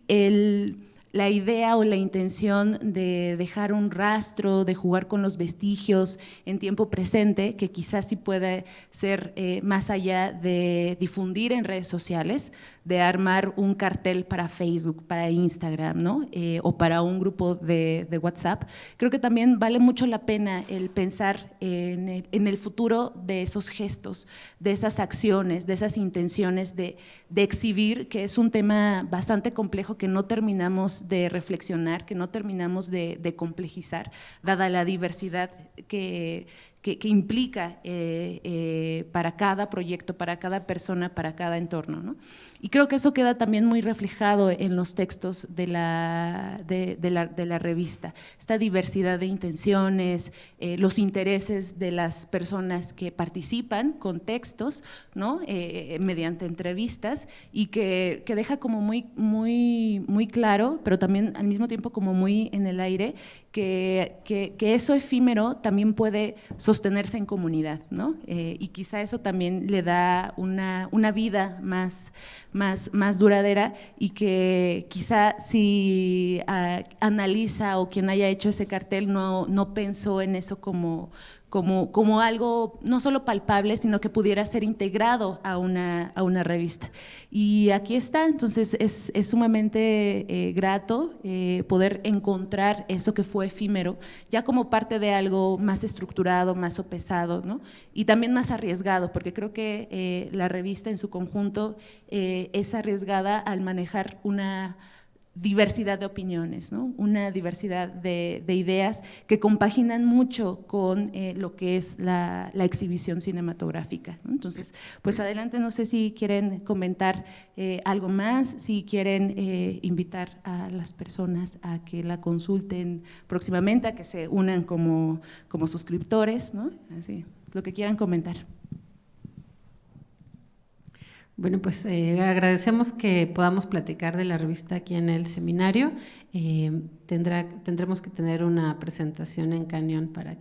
la idea o la intención de dejar un rastro, de jugar con los vestigios en tiempo presente, que quizás sí puede ser más allá de difundir en redes sociales, de armar un cartel para Facebook, para Instagram, ¿no? O para un grupo de WhatsApp. Creo que también vale mucho la pena el pensar en el futuro de esos gestos, de esas acciones, de esas intenciones de exhibir, que es un tema bastante complejo que no terminamos de reflexionar, que no terminamos de complejizar, dada la diversidad que implica para cada proyecto, para cada persona, para cada entorno, ¿no? Y creo que eso queda también muy reflejado en los textos de la revista, esta diversidad de intenciones, los intereses de las personas que participan con textos, ¿no? Mediante entrevistas, y que deja como muy claro, pero también al mismo tiempo como muy en el aire, que eso efímero también puede sostenerse en comunidad, ¿no? Y quizá eso también le da una vida más duradera, y que quizá si Analiza o quien haya hecho ese cartel no pensó en eso como algo no solo palpable, sino que pudiera ser integrado a una revista. Y aquí está, entonces es sumamente grato poder encontrar eso que fue efímero, ya como parte de algo más estructurado, más sopesado, ¿no? Y también más arriesgado, porque creo que la revista en su conjunto es arriesgada al manejar una diversidad de opiniones, ¿no? Una diversidad de ideas que compaginan mucho con lo que es la exhibición cinematográfica, ¿no? Entonces, pues adelante, no sé si quieren comentar algo más, si quieren invitar a las personas a que la consulten próximamente, a que se unan como suscriptores, ¿no? Así, lo que quieran comentar. Bueno, pues agradecemos que podamos platicar de la revista aquí en el seminario. Tendremos que tener una presentación en Canyon para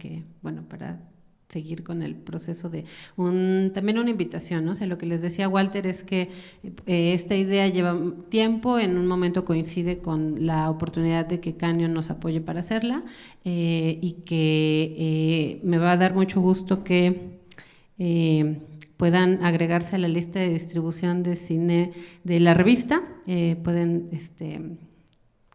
seguir con el proceso de también una invitación, ¿no? O sea, lo que les decía Walter es que esta idea lleva tiempo, en un momento coincide con la oportunidad de que Canyon nos apoye para hacerla, y que me va a dar mucho gusto que puedan agregarse a la lista de distribución de cine de la revista. Pueden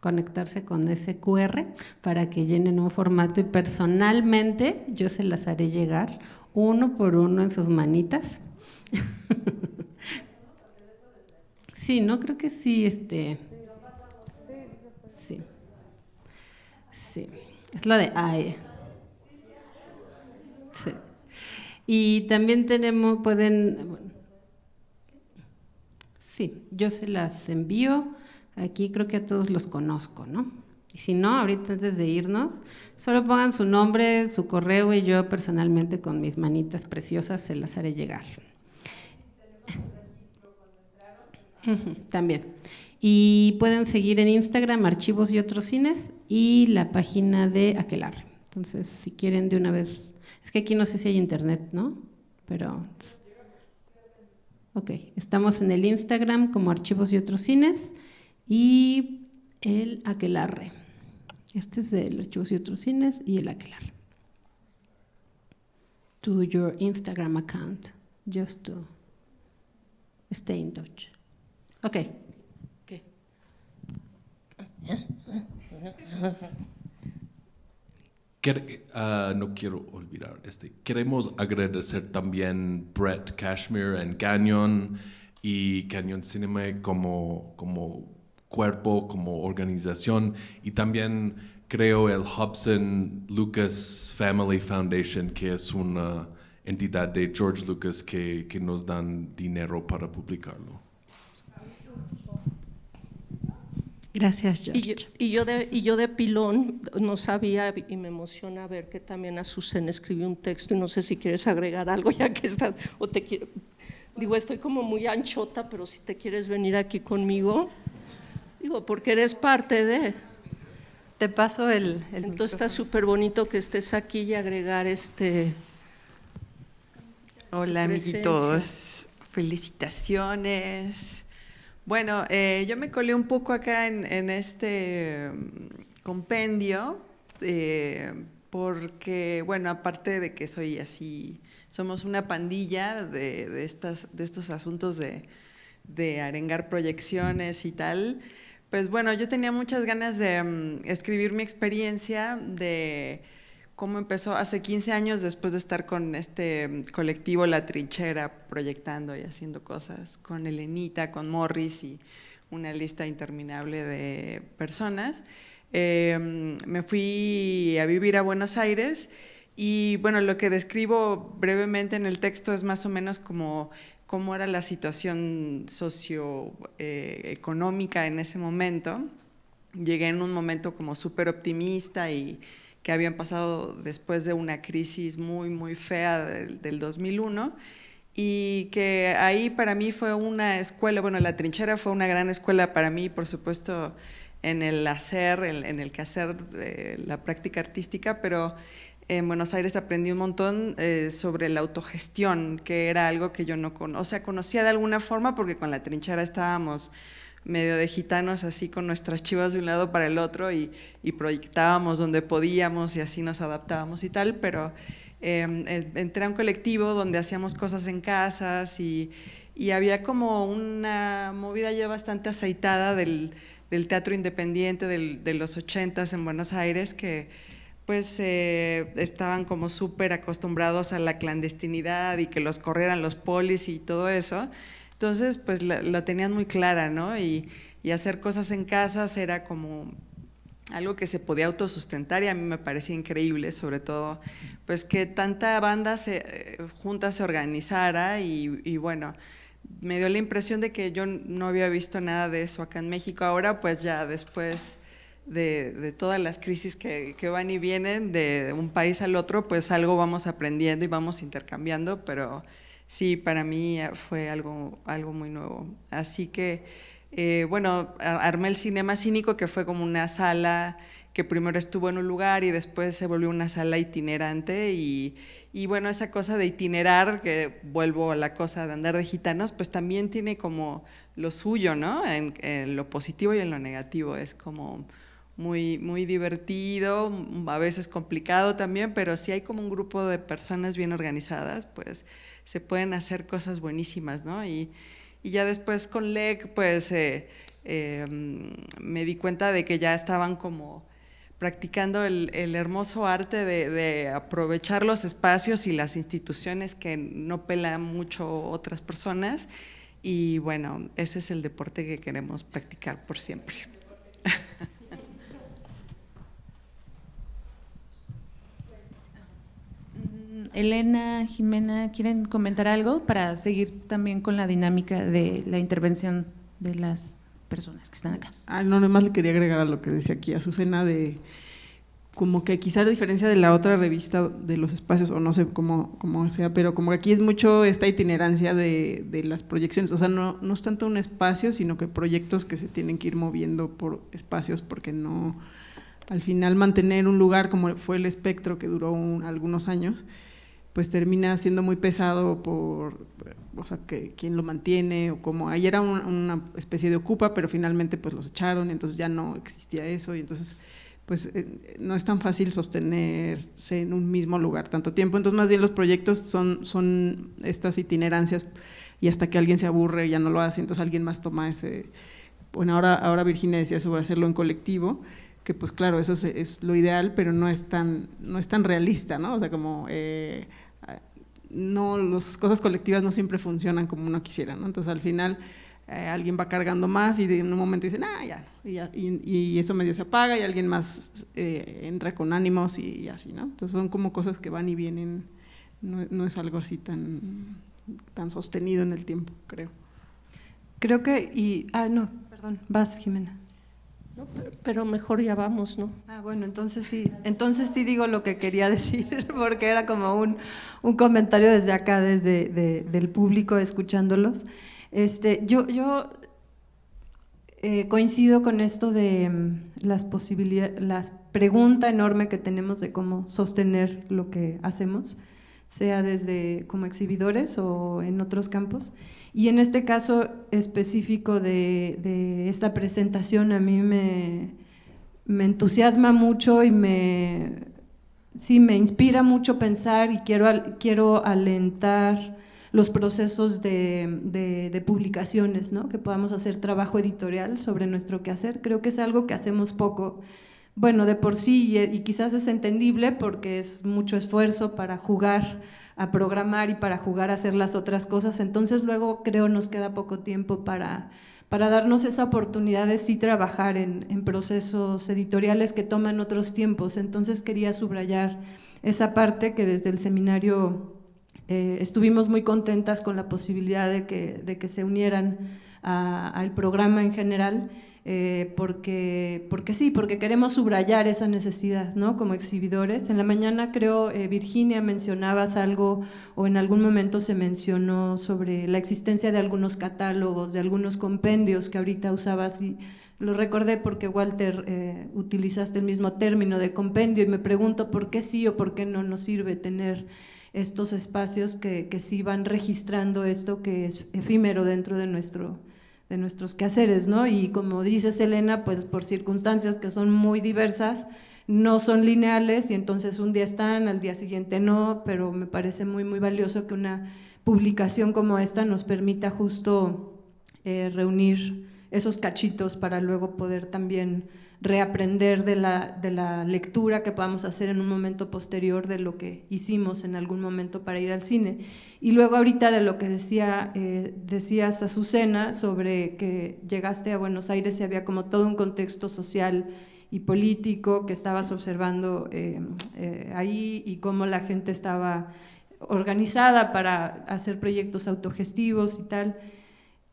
conectarse con ese QR para que llenen un formato, y personalmente yo se las haré llegar uno por uno en sus manitas. Sí, no, creo que sí, sí, sí, es la de AE. Sí. Y también sí, yo se las envío. Aquí creo que a todos los conozco, ¿no? Y si no, ahorita antes de irnos, solo pongan su nombre, su correo, y yo personalmente con mis manitas preciosas se las haré llegar. También. Y pueden seguir en Instagram Archivos y Otros Cines y la página de Aquelarre. Entonces, si quieren de una vez, es que aquí no sé si hay internet, ¿no? Pero ok, estamos en el Instagram como Archivos y Otros Cines y el Aquelarre. Este es el Archivos y Otros Cines y el Aquelarre. To your Instagram account, just to stay in touch. Ok. ¿Qué? No quiero olvidar, queremos agradecer también Brett Cashmere en Canyon y Canyon Cinema como cuerpo, como organización, y también creo el Hobson Lucas Family Foundation, que es una entidad de George Lucas que nos dan dinero para publicarlo. Gracias, George. Y yo de pilón no sabía, y me emociona ver que también Azucena escribió un texto, y no sé si quieres agregar algo ya que estás, o te quiero, digo, estoy como muy anchota, pero si te quieres venir aquí conmigo, digo, porque eres parte de… Te paso el Entonces está súper bonito que estés aquí y agregar Hola, presencia. amiguitos, felicitaciones. Bueno, yo me colé un poco acá en este compendio, porque, bueno, aparte de que soy así, somos una pandilla de estos asuntos de arengar proyecciones y tal, pues bueno, yo tenía muchas ganas de escribir mi experiencia de cómo empezó hace 15 años, después de estar con este colectivo La Trinchera, proyectando y haciendo cosas con Elenita, con Morris y una lista interminable de personas. Me fui a vivir a Buenos Aires, y bueno, lo que describo brevemente en el texto es más o menos como cómo era la situación socioeconómica en ese momento. Llegué en un momento como súper optimista, y que habían pasado después de una crisis muy, muy fea del 2001, y que ahí para mí fue una escuela, bueno, La Trinchera fue una gran escuela para mí, por supuesto, en el hacer, en el quehacer de la práctica artística, pero en Buenos Aires aprendí un montón sobre la autogestión, que era algo que yo no conocía, o sea, conocía de alguna forma porque con La Trinchera estábamos medio de gitanos, así con nuestras chivas de un lado para el otro, y proyectábamos donde podíamos y así nos adaptábamos y tal, pero entré a un colectivo donde hacíamos cosas en casas, y había como una movida ya bastante aceitada del teatro independiente de los 80s en Buenos Aires, que pues estaban como súper acostumbrados a la clandestinidad y que los corrieran los polis y todo eso. Entonces, pues lo tenían muy clara, ¿no? Y hacer cosas en casas era como algo que se podía autosustentar, y a mí me parecía increíble, sobre todo, pues que tanta banda junta se organizara, y bueno, me dio la impresión de que yo no había visto nada de eso acá en México. Ahora, pues ya después de todas las crisis que van y vienen de un país al otro, pues algo vamos aprendiendo y vamos intercambiando, pero sí, para mí fue algo muy nuevo. Así que, bueno, armé el Cinema Cínico, que fue como una sala que primero estuvo en un lugar y después se volvió una sala itinerante y bueno, esa cosa de itinerar, que vuelvo a la cosa de andar de gitanos, pues también tiene como lo suyo, ¿no? En lo positivo y en lo negativo, es como muy divertido, a veces complicado también, pero si hay como un grupo de personas bien organizadas, pues se pueden hacer cosas buenísimas, ¿no? Y ya después con LEC, pues me di cuenta de que ya estaban como practicando el hermoso arte de aprovechar los espacios y las instituciones que no pelan mucho otras personas, y bueno, ese es el deporte que queremos practicar por siempre. Elena, Jimena, ¿quieren comentar algo para seguir también con la dinámica de la intervención de las personas que están acá? No, nada más le quería agregar a lo que decía aquí Azucena, de como que quizá a diferencia de la otra revista de los espacios, o no sé cómo sea, pero como que aquí es mucho esta itinerancia de las proyecciones, o sea, no es tanto un espacio, sino que proyectos que se tienen que ir moviendo por espacios, porque no, al final mantener un lugar como fue el Espectro, que duró algunos años, pues termina siendo muy pesado o sea, que quién lo mantiene, o como ahí era una especie de ocupa, pero finalmente pues los echaron, entonces ya no existía eso, y entonces pues no es tan fácil sostenerse en un mismo lugar tanto tiempo. Entonces más bien los proyectos son estas itinerancias, y hasta que alguien se aburre ya no lo hace, entonces alguien más toma ese. Bueno, ahora Virginia decía sobre hacerlo en colectivo, que pues claro, eso es lo ideal, pero no es tan realista, ¿no? O sea, como no, las cosas colectivas no siempre funcionan como uno quisiera, ¿no? Entonces al final alguien va cargando más y en un momento dicen, ya, y eso medio se apaga, y alguien más entra con ánimos y así, ¿no? Entonces son como cosas que van y vienen, no es algo así tan sostenido en el tiempo, creo. Creo que, no, perdón, vas, Jimena. No, pero mejor ya vamos, ¿no? Bueno, entonces sí digo lo que quería decir, porque era como un comentario desde acá, del público, escuchándolos. Yo coincido con esto de las posibilidades, la pregunta enorme que tenemos de cómo sostener lo que hacemos, sea desde como exhibidores o en otros campos. Y en este caso específico de esta presentación, a mí me entusiasma mucho y me inspira mucho pensar, y quiero alentar los procesos de publicaciones, ¿no? Que podamos hacer trabajo editorial sobre nuestro quehacer. Creo que es algo que hacemos poco. Bueno, de por sí, y quizás es entendible porque es mucho esfuerzo para jugar a programar y para jugar a hacer las otras cosas, entonces luego creo nos queda poco tiempo para darnos esa oportunidad de sí trabajar en procesos editoriales que toman otros tiempos. Entonces quería subrayar esa parte, que desde el seminario estuvimos muy contentas con la posibilidad de que se unieran al programa en general, porque queremos subrayar esa necesidad, ¿no? Como exhibidores. En la mañana creo, Virginia, mencionabas algo, o en algún momento se mencionó sobre la existencia de algunos catálogos, de algunos compendios que ahorita usabas, y lo recordé porque, Walter, utilizaste el mismo término de compendio, y me pregunto por qué sí o por qué no nos sirve tener estos espacios que sí van registrando esto que es efímero dentro de nuestros quehaceres, ¿no? Y como dices, Elena, pues por circunstancias que son muy diversas, no son lineales, y entonces un día están, al día siguiente no, pero me parece muy, muy valioso que una publicación como esta nos permita justo reunir esos cachitos para luego poder también reaprender de la lectura que podamos hacer en un momento posterior de lo que hicimos en algún momento para ir al cine. Y luego ahorita de lo que decías, Azucena, sobre que llegaste a Buenos Aires y había como todo un contexto social y político que estabas observando ahí, y cómo la gente estaba organizada para hacer proyectos autogestivos y tal.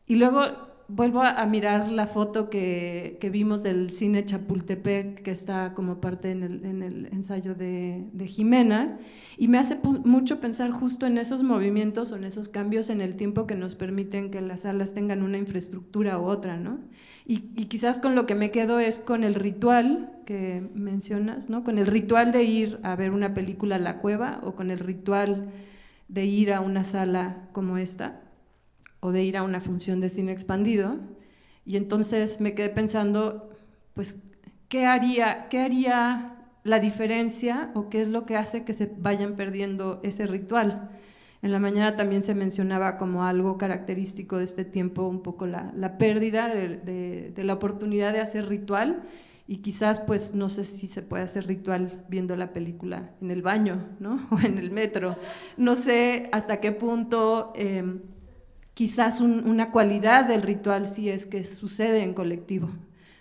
Y luego vuelvo a mirar la foto que vimos del cine Chapultepec, que está como parte en el ensayo de Jimena, y me hace mucho pensar justo en esos movimientos o en esos cambios en el tiempo que nos permiten que las salas tengan una infraestructura u otra, ¿no? Y quizás con lo que me quedo es con el ritual que mencionas, ¿no? Con el ritual de ir a ver una película a la cueva, o con el ritual de ir a una sala como esta, o de ir a una función de cine expandido. Y entonces me quedé pensando, pues, ¿qué haría la diferencia, o qué es lo que hace que se vayan perdiendo ese ritual? En la mañana también se mencionaba como algo característico de este tiempo un poco la pérdida de la oportunidad de hacer ritual, y quizás pues no sé si se puede hacer ritual viendo la película en el baño, ¿no? O en el metro. No sé hasta qué punto quizás una cualidad del ritual sí es que sucede en colectivo.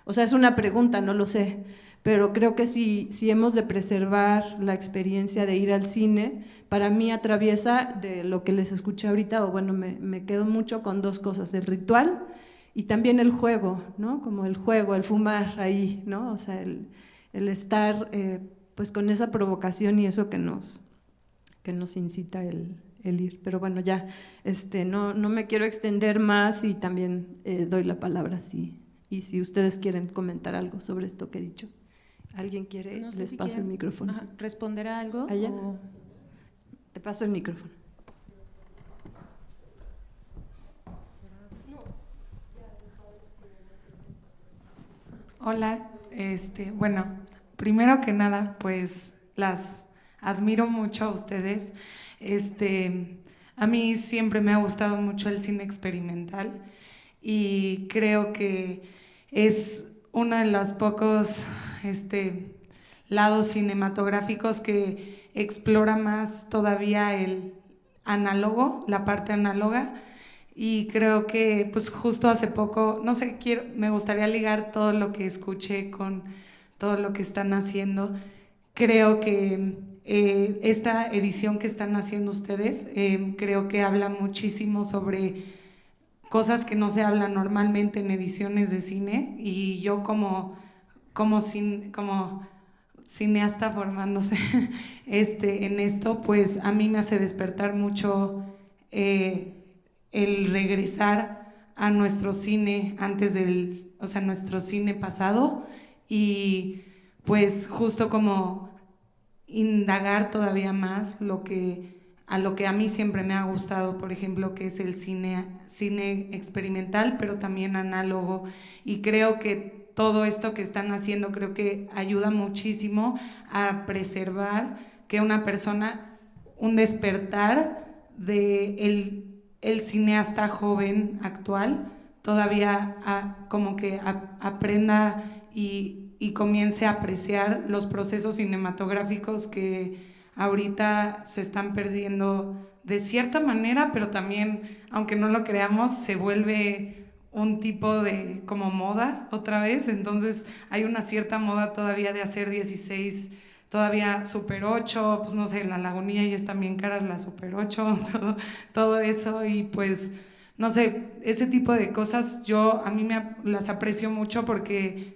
O sea, es una pregunta, no lo sé, pero creo que si hemos de preservar la experiencia de ir al cine, para mí atraviesa de lo que les escuché ahorita, o bueno, me quedo mucho con dos cosas: el ritual y también el juego, ¿no? Como el juego, el fumar ahí, ¿no? O sea, el estar pues con esa provocación y eso que nos incita el ir. Pero bueno, ya no me quiero extender más, y también doy la palabra y si ustedes quieren comentar algo sobre esto que he dicho. ¿Alguien quiere? No sé Les si paso el micrófono. ¿Responder a algo? ¿Allá? Te paso el micrófono. Hola, bueno, primero que nada, pues las admiro mucho a ustedes. A mí siempre me ha gustado mucho el cine experimental, y creo que es uno de los pocos lados cinematográficos que explora más todavía el análogo, la parte análoga. Y creo que pues justo hace poco, no sé, me gustaría ligar todo lo que escuché con todo lo que están haciendo. Creo que esta edición que están haciendo ustedes, creo que habla muchísimo sobre cosas que no se hablan normalmente en ediciones de cine, y yo como cineasta formándose en esto, pues a mí me hace despertar mucho el regresar a nuestro cine nuestro cine pasado, y pues justo como indagar todavía más a lo que a mí siempre me ha gustado, por ejemplo, que es el cine experimental, pero también análogo. Y creo que todo esto que están haciendo, creo que ayuda muchísimo a preservar que una persona, un despertar de el cineasta joven actual, todavía como que aprenda y comience a apreciar los procesos cinematográficos que ahorita se están perdiendo de cierta manera, pero también, aunque no lo creamos, se vuelve un tipo de como moda otra vez. Entonces hay una cierta moda todavía de hacer 16, todavía Super 8, pues no sé, La Lagunilla ya están bien caras las Super 8, todo eso, y pues no sé, ese tipo de cosas a mí las aprecio mucho, porque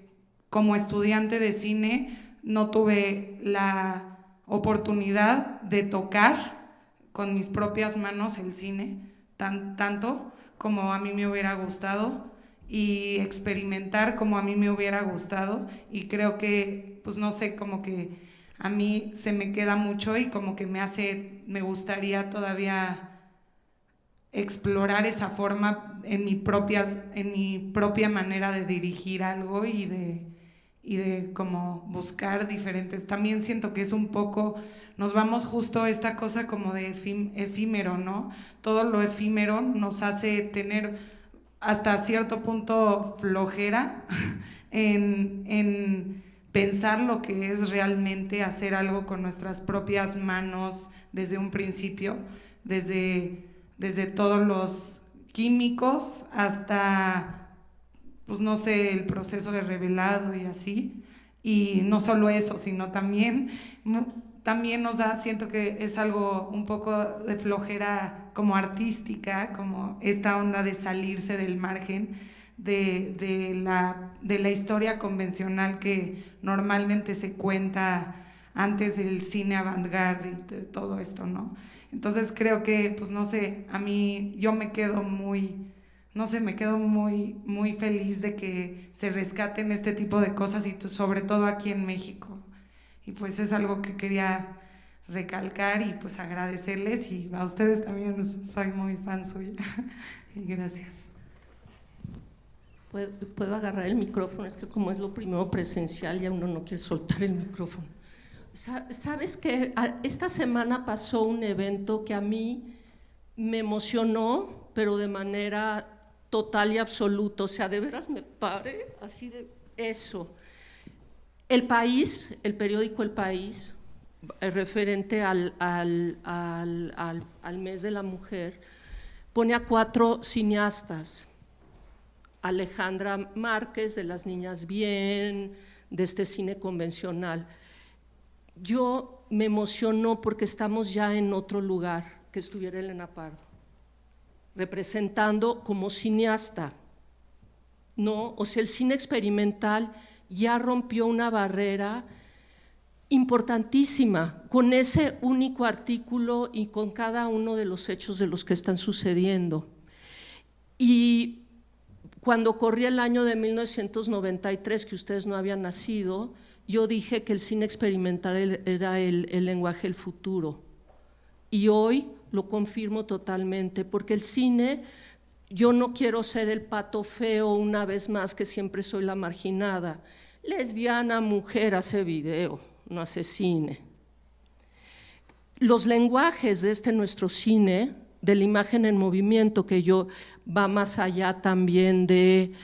como estudiante de cine no tuve la oportunidad de tocar con mis propias manos el cine tanto como a mí me hubiera gustado, y experimentar como a mí me hubiera gustado. Y creo que, pues no sé, como que a mí se me queda mucho, y como que me gustaría todavía explorar esa forma en mi propia manera de dirigir algo, y de como buscar diferentes. También siento que es un poco, nos vamos justo a esta cosa como de efímero, ¿no? Todo lo efímero nos hace tener hasta cierto punto flojera en pensar lo que es realmente hacer algo con nuestras propias manos desde un principio, desde todos los químicos hasta, pues no sé, el proceso de revelado y así. Y no solo eso, sino también nos da, siento que es algo un poco de flojera como artística, como esta onda de salirse del margen, de la historia convencional que normalmente se cuenta antes del cine avant-garde y de todo esto, ¿no? Entonces creo que, pues no sé, a mí yo me quedo muy feliz de que se rescaten este tipo de cosas y sobre todo aquí en México. Y pues es algo que quería recalcar y pues agradecerles, y a ustedes también, soy muy fan suya. Y gracias. ¿Puedo agarrar el micrófono? Es que como es lo primero presencial, ya uno no quiere soltar el micrófono. ¿Sabes qué? Esta semana pasó un evento que a mí me emocionó, pero de manera total y absoluta. O sea, de veras me paré así de eso. El País, el periódico El País, referente al mes de la mujer, pone a 4 cineastas. Alejandra Márquez, de Las Niñas Bien, de este cine convencional. Yo me emocionó porque estamos ya en otro lugar, que estuviera Elena Pardo, representando como cineasta, ¿no? O sea, el cine experimental ya rompió una barrera importantísima con ese único artículo y con cada uno de los hechos de los que están sucediendo. Y cuando corría el año de 1993, que ustedes no habían nacido, yo dije que el cine experimental era el lenguaje del futuro. Y hoy lo confirmo totalmente, porque el cine, yo no quiero ser el pato feo una vez más, que siempre soy la marginada. Lesbiana, mujer, hace video, no hace cine. Los lenguajes de nuestro cine, de la imagen en movimiento, que va más allá también del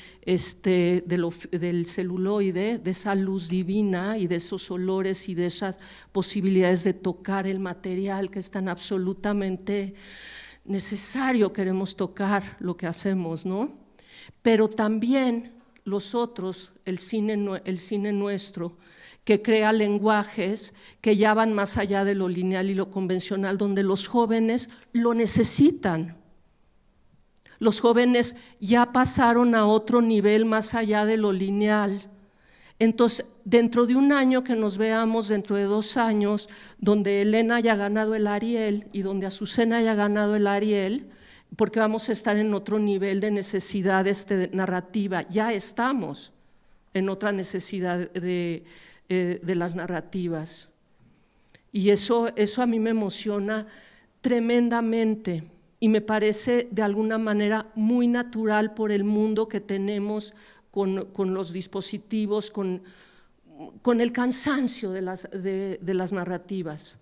celuloide, de esa luz divina y de esos olores y de esas posibilidades de tocar el material que es tan absolutamente necesario. Queremos tocar lo que hacemos, ¿no? Pero también los otros, el cine nuestro, que crea lenguajes que ya van más allá de lo lineal y lo convencional, donde los jóvenes lo necesitan. Los jóvenes ya pasaron a otro nivel más allá de lo lineal. Entonces, dentro de un año que nos veamos, dentro de 2 años, donde Elena haya ganado el Ariel y donde Azucena haya ganado el Ariel, porque vamos a estar en otro nivel de necesidad narrativa, ya estamos en otra necesidad de las narrativas, y eso a mí me emociona tremendamente y me parece de alguna manera muy natural por el mundo que tenemos con los dispositivos, con el cansancio de las narrativas.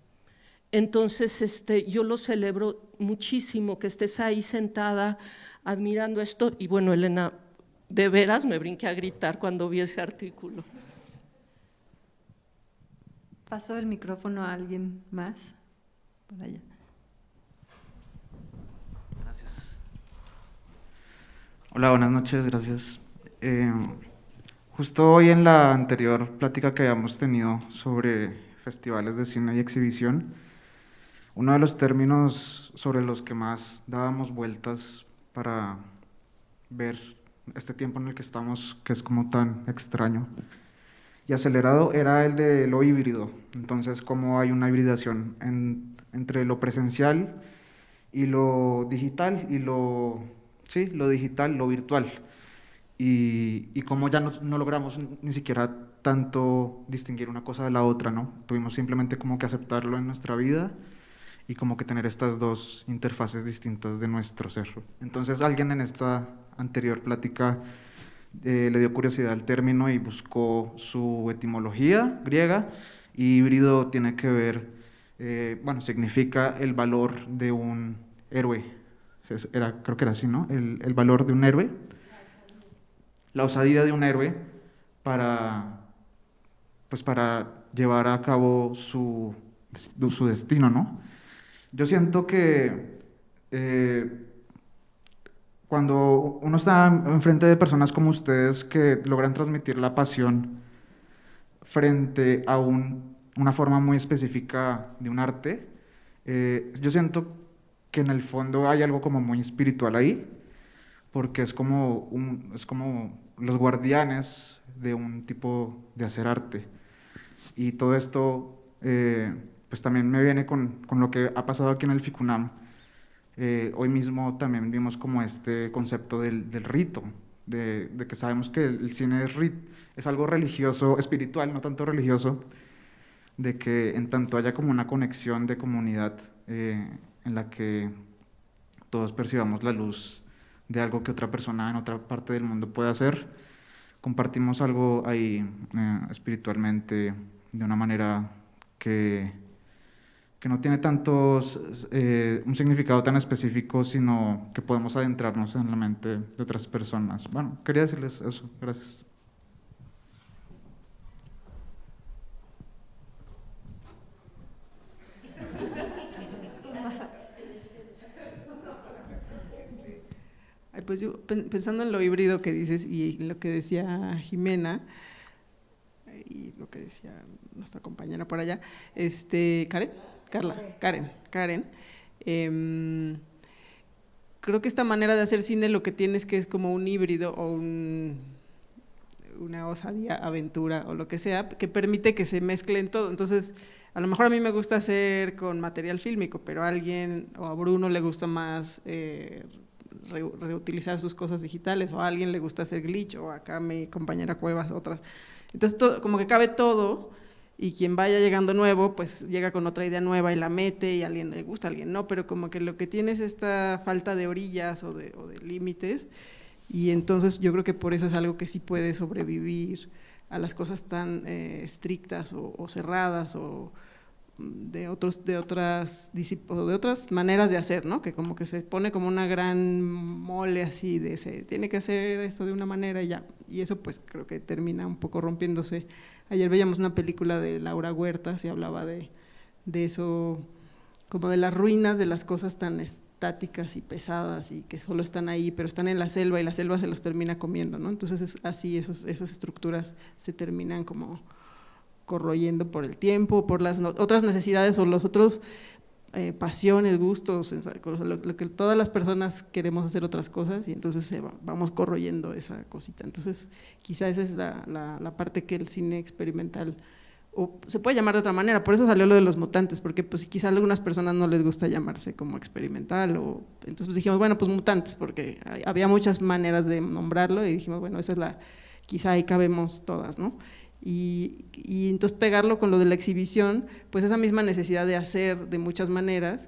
Entonces yo lo celebro muchísimo que estés ahí sentada admirando esto, y bueno, Elena, de veras me brinqué a gritar cuando vi ese artículo. ¿Pasó el micrófono a alguien más? Por allá. Gracias. Hola, buenas noches, gracias. Justo hoy en la anterior plática que habíamos tenido sobre festivales de cine y exhibición, uno de los términos sobre los que más dábamos vueltas para ver este tiempo en el que estamos, que es como tan extraño y acelerado, era el de lo híbrido. Entonces, cómo hay una hibridación entre lo presencial y lo digital, y lo digital, lo virtual, y cómo ya no logramos ni siquiera tanto distinguir una cosa de la otra, ¿no? Tuvimos simplemente como que aceptarlo en nuestra vida y como que tener estas 2 interfaces distintas de nuestro ser. Entonces, alguien en esta anterior plática le dio curiosidad al término y buscó su etimología griega, y híbrido tiene que ver, significa el valor de un héroe. Creo que era así, ¿no? El valor de un héroe, la osadía de un héroe para llevar a cabo su destino, ¿no? Yo siento que cuando uno está enfrente de personas como ustedes que logran transmitir la pasión frente a una forma muy específica de un arte, yo siento que en el fondo hay algo como muy espiritual ahí, porque es como los guardianes de un tipo de hacer arte. Y todo esto pues también me viene con lo que ha pasado aquí en el FICUNAM. Hoy mismo también vimos como este concepto del rito, de que sabemos que el cine es algo religioso, espiritual, no tanto religioso, de que en tanto haya como una conexión de comunidad en la que todos percibamos la luz de algo que otra persona en otra parte del mundo puede hacer, compartimos algo ahí espiritualmente de una manera que no tiene un significado tan específico, sino que podemos adentrarnos en la mente de otras personas. Bueno, quería decirles eso. Gracias. Pues yo, pensando en lo híbrido que dices y lo que decía Jimena y lo que decía nuestra compañera por allá, Karen, creo que esta manera de hacer cine lo que tienes que es como un híbrido o una osadía, aventura o lo que sea, que permite que se mezclen todo. Entonces, a lo mejor a mí me gusta hacer con material fílmico, pero a alguien o a Bruno le gusta más reutilizar sus cosas digitales, o a alguien le gusta hacer glitch, o acá mi compañera Cuevas, otras. Entonces, como que cabe todo, y quien vaya llegando nuevo, pues llega con otra idea nueva y la mete, y a alguien le gusta, a alguien no, pero como que lo que tiene es esta falta de orillas o de límites, y entonces yo creo que por eso es algo que sí puede sobrevivir a las cosas tan estrictas o cerradas, o de otras maneras de hacer, ¿no? Que como que se pone como una gran mole así de se tiene que hacer esto de una manera y ya, y eso pues creo que termina un poco rompiéndose. Ayer veíamos una película de Laura Huertas y hablaba de eso, como de las ruinas de las cosas tan estáticas y pesadas y que solo están ahí, pero están en la selva y la selva se los termina comiendo, ¿no? Entonces es así, esas estructuras se terminan como corroyendo por el tiempo, por las otras necesidades o los otros pasiones, gustos, lo que todas las personas queremos hacer otras cosas y entonces vamos corroyendo esa cosita. Entonces quizá esa es la parte que el cine experimental, o se puede llamar de otra manera, por eso salió lo de los mutantes, porque pues quizá a algunas personas no les gusta llamarse como experimental, o entonces pues dijimos, bueno, pues mutantes, porque había muchas maneras de nombrarlo y dijimos, bueno, esa es quizá ahí cabemos todas, ¿no? Y entonces pegarlo con lo de la exhibición, pues esa misma necesidad de hacer de muchas maneras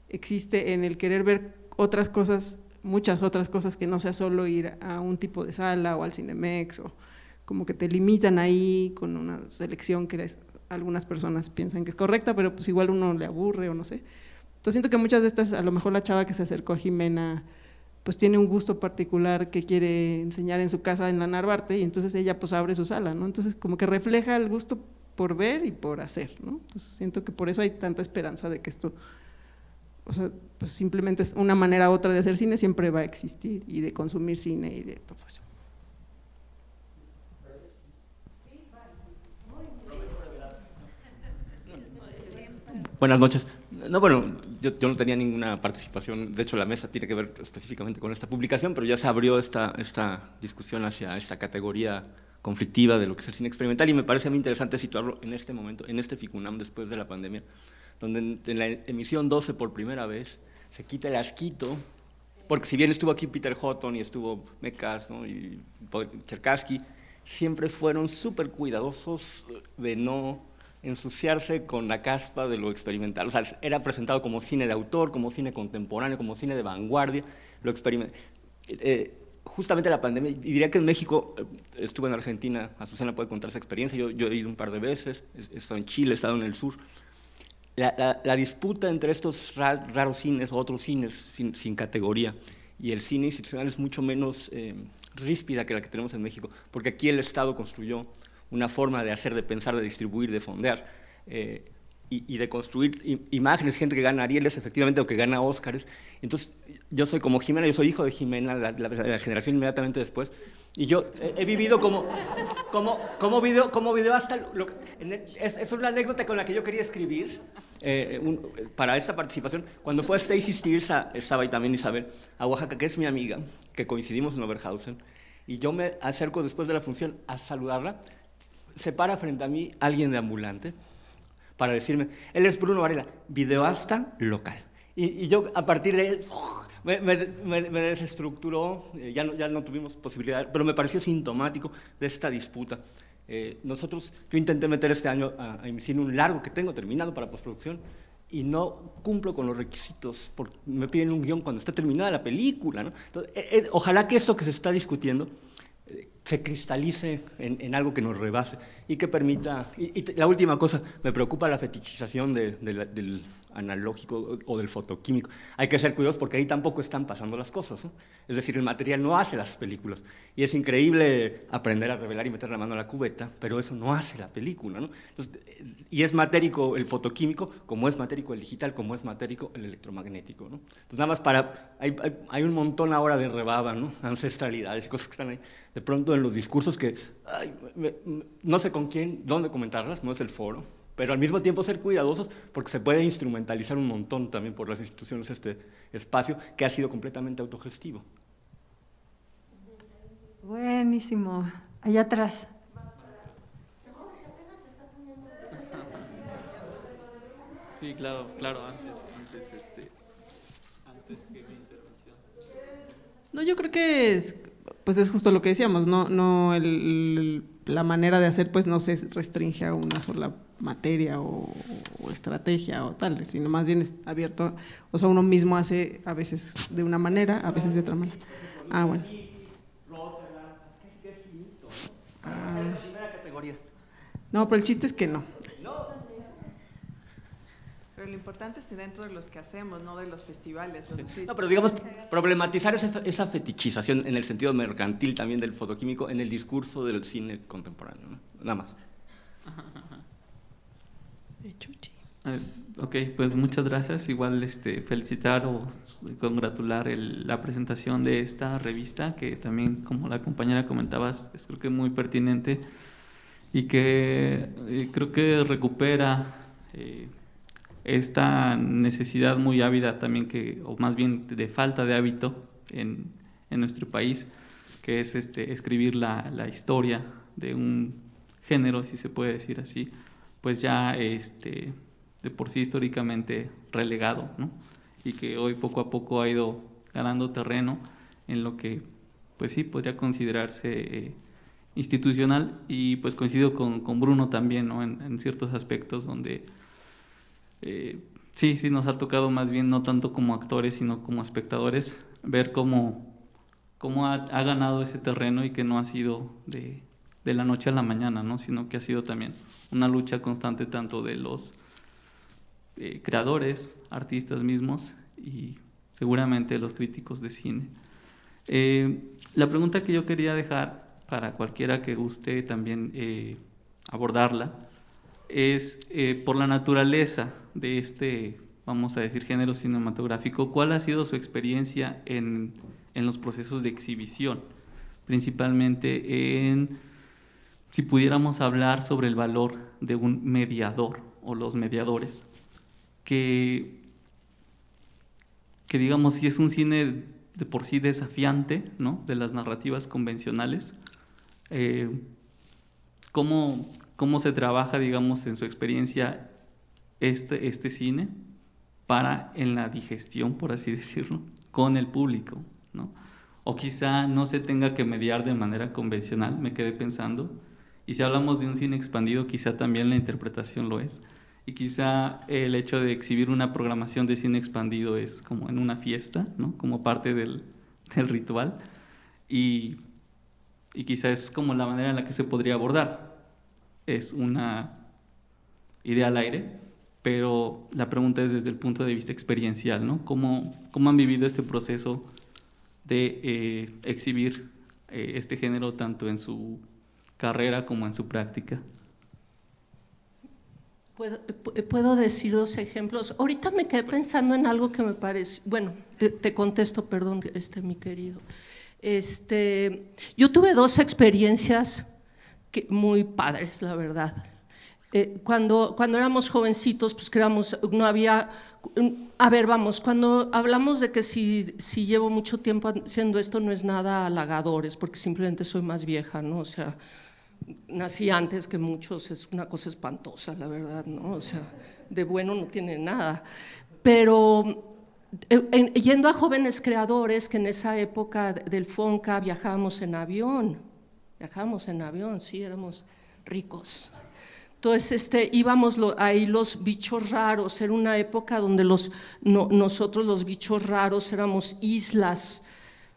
existe en el querer ver otras cosas, muchas otras cosas que no sea solo ir a un tipo de sala o al Cinemex, o como que te limitan ahí con una selección que algunas personas piensan que es correcta, pero pues igual uno le aburre o no sé. Entonces siento que muchas de estas, a lo mejor la chava que se acercó a Jimena pues tiene un gusto particular que quiere enseñar en su casa en la Narvarte y entonces ella pues abre su sala, ¿no? Entonces como que refleja el gusto por ver y por hacer, ¿no? Entonces siento que por eso hay tanta esperanza de que esto, o sea, pues simplemente es una manera u otra de hacer cine, siempre va a existir, y de consumir cine y de todo eso. Buenas noches. No, bueno, yo no tenía ninguna participación, de hecho la mesa tiene que ver específicamente con esta publicación, pero ya se abrió esta discusión hacia esta categoría conflictiva de lo que es el cine experimental y me parece a mí interesante situarlo en este momento, en este FICUNAM después de la pandemia, donde en la emisión 12 por primera vez se quita el asquito, porque si bien estuvo aquí Peter Houghton y estuvo Mekas, ¿no? Y Cherkassky, siempre fueron súper cuidadosos de no ensuciarse con la caspa de lo experimental. O sea, era presentado como cine de autor, como cine contemporáneo, como cine de vanguardia, lo experimental. Justamente la pandemia, y diría que en México, estuve en Argentina, Azucena puede contar esa experiencia, yo he ido un par de veces, he estado en Chile, he estado en el sur. La disputa entre estos raros cines o otros cines sin categoría y el cine institucional es mucho menos ríspida que la que tenemos en México, porque aquí el Estado construyó una forma de hacer, de pensar, de distribuir, de fondear y de construir imágenes, gente que gana Arieles efectivamente o que gana Óscares, Entonces, yo soy como Jimena, yo soy hijo de Jimena, la generación inmediatamente después, y yo he vivido como video hasta... Es una anécdota con la que yo quería escribir para esta participación. Cuando fue Stacy Steers, estaba ahí también Isabel, a Oaxaca, que es mi amiga, que coincidimos en Oberhausen, y yo me acerco después de la función a saludarla. Se para frente a mí alguien de ambulante para decirme, él es Bruno Varela, videoasta local. Y yo a partir de él me desestructuró, ya no tuvimos posibilidad, pero me pareció sintomático de esta disputa. Yo intenté meter este año a mi cine un largo que tengo terminado para postproducción y no cumplo con los requisitos, porque me piden un guión cuando está terminada la película, ¿no? Entonces, ojalá que esto que se está discutiendo se cristalice en algo que nos rebase y que permita... Y la última cosa, me preocupa la fetichización del analógico o del fotoquímico. Hay que ser cuidadosos porque ahí tampoco están pasando las cosas, ¿no? Es decir, el material no hace las películas. Y es increíble aprender a revelar y meter la mano a la cubeta, pero eso no hace la película, ¿no? Entonces, y es matérico el fotoquímico, como es matérico el digital, como es matérico el electromagnético, ¿no? Entonces, nada más hay un montón ahora de rebaba, ¿no? Ancestralidades y cosas que están ahí. De pronto en los discursos que no sé con quién, dónde comentarlas, no es el foro, pero al mismo tiempo ser cuidadosos porque se puede instrumentalizar un montón también por las instituciones este espacio que ha sido completamente autogestivo. Buenísimo. Allá atrás. Sí, claro, antes que mi intervención. No, yo creo que es justo lo que decíamos, la manera de hacer pues no se restringe a una sola materia o estrategia o tal, sino más bien es abierto, o sea, uno mismo hace a veces de una manera, a veces de otra manera. Ah, bueno. No, pero el chiste es que no. Pero lo importante es que dentro de los que hacemos, no de los festivales. Sí. No, pero digamos, problematizar esa fetichización en el sentido mercantil también del fotoquímico en el discurso del cine contemporáneo, ¿no? Nada más. Ok, pues muchas gracias. Igual felicitar o congratular la presentación de esta revista, que también, como la compañera comentaba, es creo que muy pertinente y que creo que recupera esta necesidad muy ávida también, o más bien de falta de hábito en nuestro país, que es escribir la historia de un género, si se puede decir así, pues ya de por sí históricamente relegado, ¿no? Y que hoy poco a poco ha ido ganando terreno en lo que pues sí podría considerarse institucional, y pues coincido con Bruno también, ¿no? En ciertos aspectos donde sí nos ha tocado más bien no tanto como actores sino como espectadores ver cómo ha ganado ese terreno, y que no ha sido de la noche a la mañana, ¿no? Sino que ha sido también una lucha constante tanto de los creadores, artistas mismos y seguramente los críticos de cine. La pregunta que yo quería dejar para cualquiera que guste también abordarla es por la naturaleza de vamos a decir, género cinematográfico. ¿Cuál ha sido su experiencia en los procesos de exhibición? Principalmente si pudiéramos hablar sobre el valor de un mediador o los mediadores, que digamos, si es un cine de por sí desafiante, ¿no?, de las narrativas convencionales, ¿cómo se trabaja, digamos, en su experiencia este cine en la digestión, por así decirlo, con el público, ¿no? O quizá no se tenga que mediar de manera convencional, me quedé pensando, y si hablamos de un cine expandido, quizá también la interpretación lo es, y quizá el hecho de exhibir una programación de cine expandido es como en una fiesta, ¿no?, como parte del ritual, y quizá es como la manera en la que se podría abordar. Es una idea al aire, pero la pregunta es desde el punto de vista experiencial, ¿no? ¿Cómo han vivido este proceso de exhibir este género tanto en su carrera como en su práctica? Puedo decir 2 ejemplos. Ahorita me quedé pensando en algo que me parece, bueno, te contesto, perdón, mi querido. Yo tuve 2 experiencias muy padres, la verdad. Cuando éramos jovencitos, pues no había, a ver, vamos, cuando hablamos de que si llevo mucho tiempo haciendo esto no es nada halagador, es porque simplemente soy más vieja, ¿no? O sea, nací antes que muchos, es una cosa espantosa, la verdad, ¿no? O sea, de bueno no tiene nada. Pero yendo a jóvenes creadores, que en esa época del FONCA viajábamos en avión, sí, éramos ricos. Entonces íbamos ahí los bichos raros, era una época donde nosotros los bichos raros éramos islas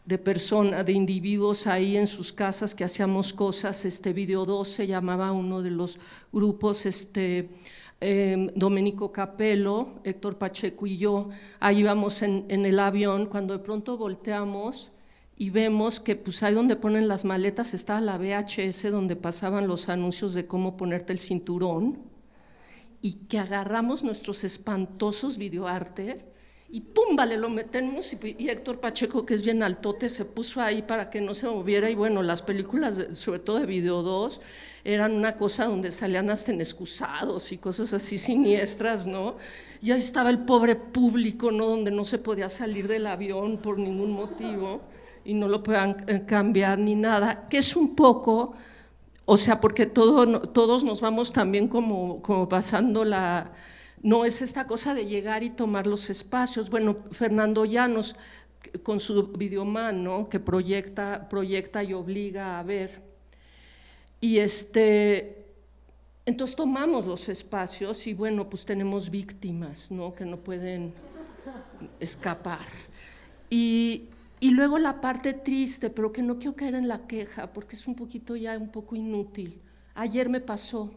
de personas, de individuos ahí en sus casas que hacíamos cosas. Video 2 se llamaba uno de los grupos, Domenico Capello, Héctor Pacheco y yo, ahí íbamos en el avión, cuando de pronto volteamos y vemos que pues ahí donde ponen las maletas estaba la VHS donde pasaban los anuncios de cómo ponerte el cinturón, y que agarramos nuestros espantosos videoartes y ¡pum! Vale, lo metemos, y Héctor Pacheco, que es bien altote, se puso ahí para que no se moviera. Y bueno, las películas, sobre todo de Video 2, eran una cosa donde salían hasta en excusados y cosas así siniestras, ¿no? Y ahí estaba el pobre público, ¿no? Donde no se podía salir del avión por ningún motivo y no lo puedan cambiar ni nada, que es un poco, o sea, porque todos nos vamos también como pasando no es esta cosa de llegar y tomar los espacios. Bueno, Fernando Llanos, con su Videoman, ¿no? Que proyecta y obliga a ver. Y entonces tomamos los espacios y bueno, pues tenemos víctimas, ¿no? Que no pueden escapar. Y luego la parte triste, pero que no quiero caer en la queja, porque es un poquito inútil. Ayer me pasó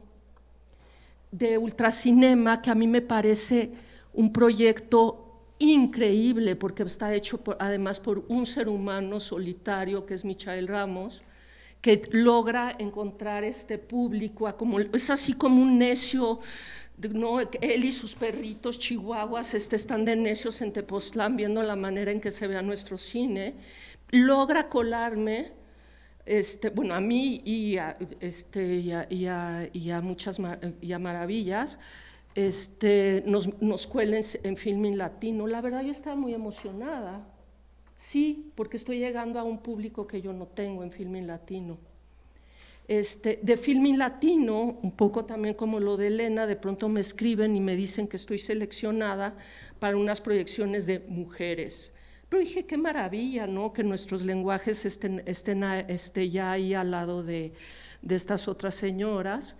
de Ultracinema, que a mí me parece un proyecto increíble, porque está hecho además por un ser humano solitario, que es Michael Ramos, que logra encontrar este público, es así como un necio, ¿no? Él y sus perritos chihuahuas están de necios en Tepoztlán viendo la manera en que se vea nuestro cine. Logra colarme, bueno, a mí y a Maravillas, nos cuelen en Filmin Latino. La verdad yo estaba muy emocionada, sí, porque estoy llegando a un público que yo no tengo en Filmin Latino. De Filmin Latino, un poco también como lo de Elena, de pronto me escriben y me dicen que estoy seleccionada para unas proyecciones de mujeres. Pero dije, qué maravilla, ¿no? Que nuestros lenguajes estén ya ahí al lado de estas otras señoras.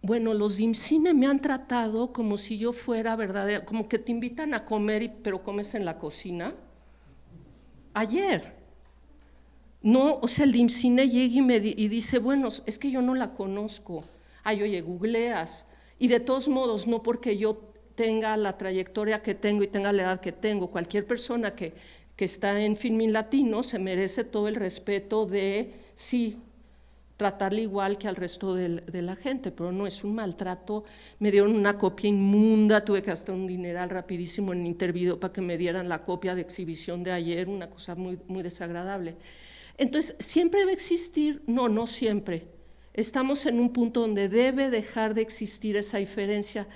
Bueno, los de IMCINE me han tratado como si yo fuera, ¿verdad? Como que te invitan a comer, pero comes en la cocina. Ayer. No, o sea, el de IMCINE llega y dice, bueno, es que yo no la conozco. Ay, oye, googleas. Y de todos modos, no porque yo tenga la trayectoria que tengo y tenga la edad que tengo, cualquier persona que está en Filmin Latino se merece todo el respeto de, sí, tratarle igual que al resto de la gente, pero no es un maltrato. Me dieron una copia inmunda, tuve que gastar un dineral rapidísimo en Intervideo para que me dieran la copia de exhibición de ayer, una cosa muy, muy desagradable. Entonces, ¿siempre va a existir? No siempre. Estamos en un punto donde debe dejar de existir esa diferencia.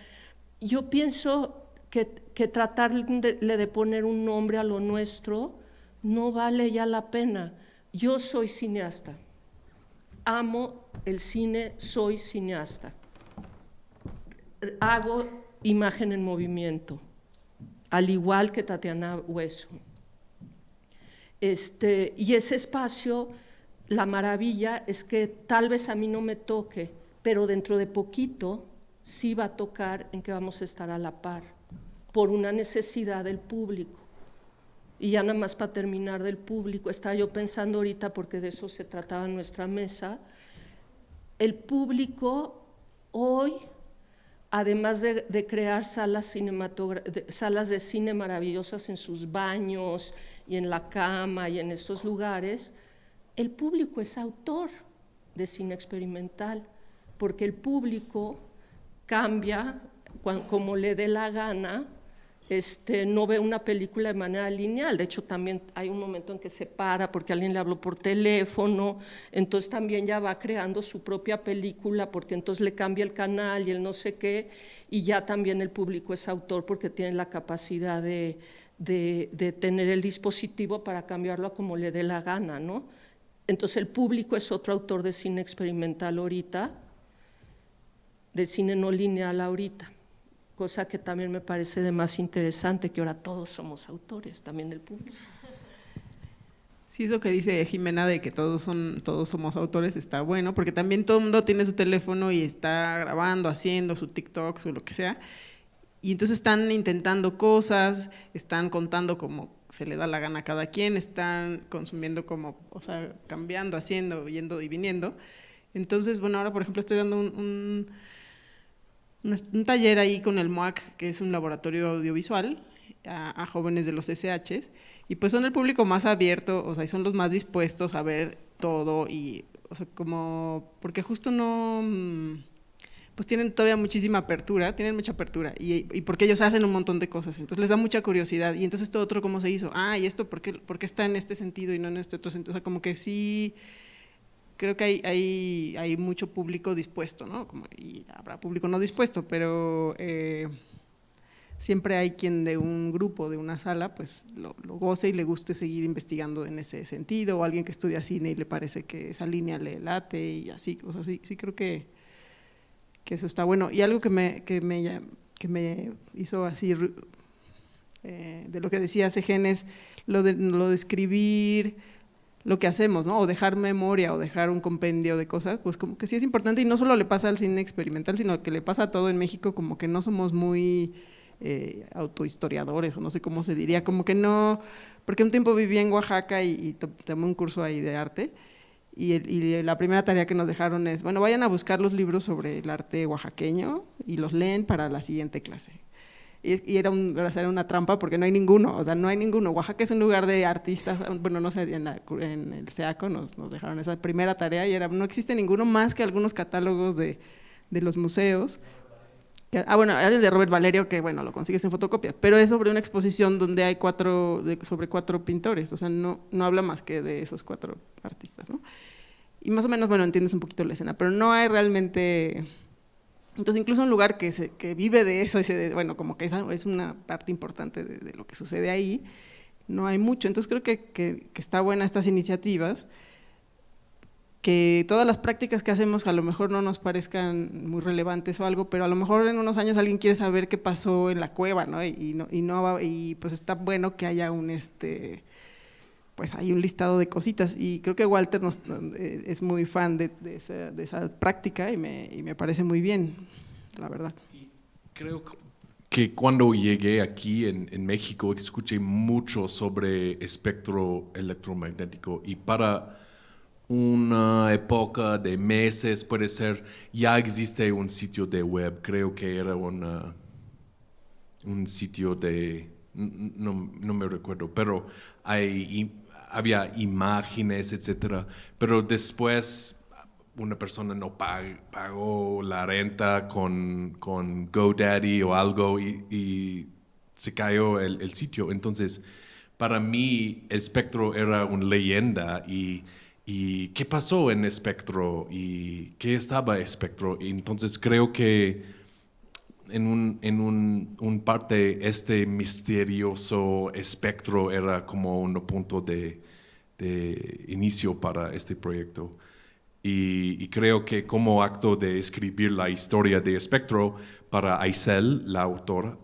Yo pienso que tratarle de poner un nombre a lo nuestro no vale ya la pena. Yo soy cineasta. Amo el cine, soy cineasta. Hago imagen en movimiento, al igual que Tatiana Hueso. Y ese espacio, la maravilla es que tal vez a mí no me toque, pero dentro de poquito sí va a tocar en que vamos a estar a la par, por una necesidad del público. Y ya nada más para terminar del público, estaba yo pensando ahorita, porque de eso se trataba en nuestra mesa, el público hoy, además de crear salas de cine maravillosas en sus baños y en la cama y en estos lugares, el público es autor de cine experimental, porque el público cambia como le dé la gana, no ve una película de manera lineal. De hecho, también hay un momento en que se para porque alguien le habló por teléfono, entonces también ya va creando su propia película porque entonces le cambia el canal y el no sé qué, y ya también el público es autor porque tiene la capacidad de tener el dispositivo para cambiarlo a como le dé la gana, ¿no? Entonces el público es otro autor de cine experimental ahorita, del cine no lineal ahorita, cosa que también me parece de más interesante, que ahora todos somos autores, también el público. Sí, eso que dice Jimena de que todos somos autores está bueno, porque también todo el mundo tiene su teléfono y está grabando, haciendo su TikTok o lo que sea, y entonces están intentando cosas, están contando como se le da la gana a cada quien, están consumiendo como, o sea, cambiando, haciendo, yendo y viniendo. Entonces, bueno, ahora por ejemplo estoy dando un taller ahí con el MOAC, que es un laboratorio audiovisual, a jóvenes de los SHs, y pues son el público más abierto, o sea, y son los más dispuestos a ver todo, y, o sea, como, porque justo no, pues tienen todavía muchísima apertura, tienen mucha apertura, y porque ellos hacen un montón de cosas, entonces les da mucha curiosidad, y entonces todo otro cómo se hizo, y esto, ¿por qué está en este sentido y no en este otro sentido? O sea, como que sí, creo que hay mucho público dispuesto, ¿no? Y habrá público no dispuesto, pero siempre hay quien de un grupo, de una sala, pues lo goce y le guste seguir investigando en ese sentido, o alguien que estudia cine y le parece que esa línea le late y así, o sea, sí creo que eso está bueno. Y algo que me hizo así, de lo que decía Segen, es lo de escribir lo que hacemos, ¿no? O dejar memoria o dejar un compendio de cosas, pues como que sí es importante, y no solo le pasa al cine experimental, sino que le pasa a todo en México, como que no somos muy autohistoriadores, o no sé cómo se diría, como que no, porque un tiempo viví en Oaxaca y tomé un curso ahí de arte, y la primera tarea que nos dejaron es, bueno, vayan a buscar los libros sobre el arte oaxaqueño y los leen para la siguiente clase. Y era una trampa porque no hay ninguno, o sea, no hay ninguno. Oaxaca es un lugar de artistas, bueno, no sé, en el SEACO nos dejaron esa primera tarea y no existe ninguno más que algunos catálogos de los museos. Bueno, el de Robert Valerio, que bueno, lo consigues en fotocopia, pero es sobre una exposición donde hay sobre 4 pintores, o sea, no habla más que de esos 4 artistas, ¿no? Y más o menos, bueno, entiendes un poquito la escena, pero no hay realmente. Entonces, incluso un lugar que vive de eso, bueno, como que es una parte importante de lo que sucede ahí, no hay mucho. Entonces, creo que está buena estas iniciativas, que todas las prácticas que hacemos a lo mejor no nos parezcan muy relevantes o algo, pero a lo mejor en unos años alguien quiere saber qué pasó en la cueva, ¿no? Y pues está bueno que haya pues hay un listado de cositas, y creo que Walter es muy fan de esa práctica y me parece muy bien, la verdad. Creo que cuando llegué aquí en México escuché mucho sobre espectro electromagnético, y para una época de meses, puede ser, ya existe un sitio de web, creo que era un sitio de, no me recuerdo, pero había imágenes, etcétera, pero después una persona no pagó la renta con GoDaddy o algo, y se cayó el sitio. Entonces, para mí, el espectro era una leyenda, y ¿qué pasó en espectro? ¿Y qué estaba espectro? Y entonces creo que en un parte este misterioso espectro era como un punto de inicio para este proyecto, y creo que como acto de escribir la historia de espectro para Aisel, la autora,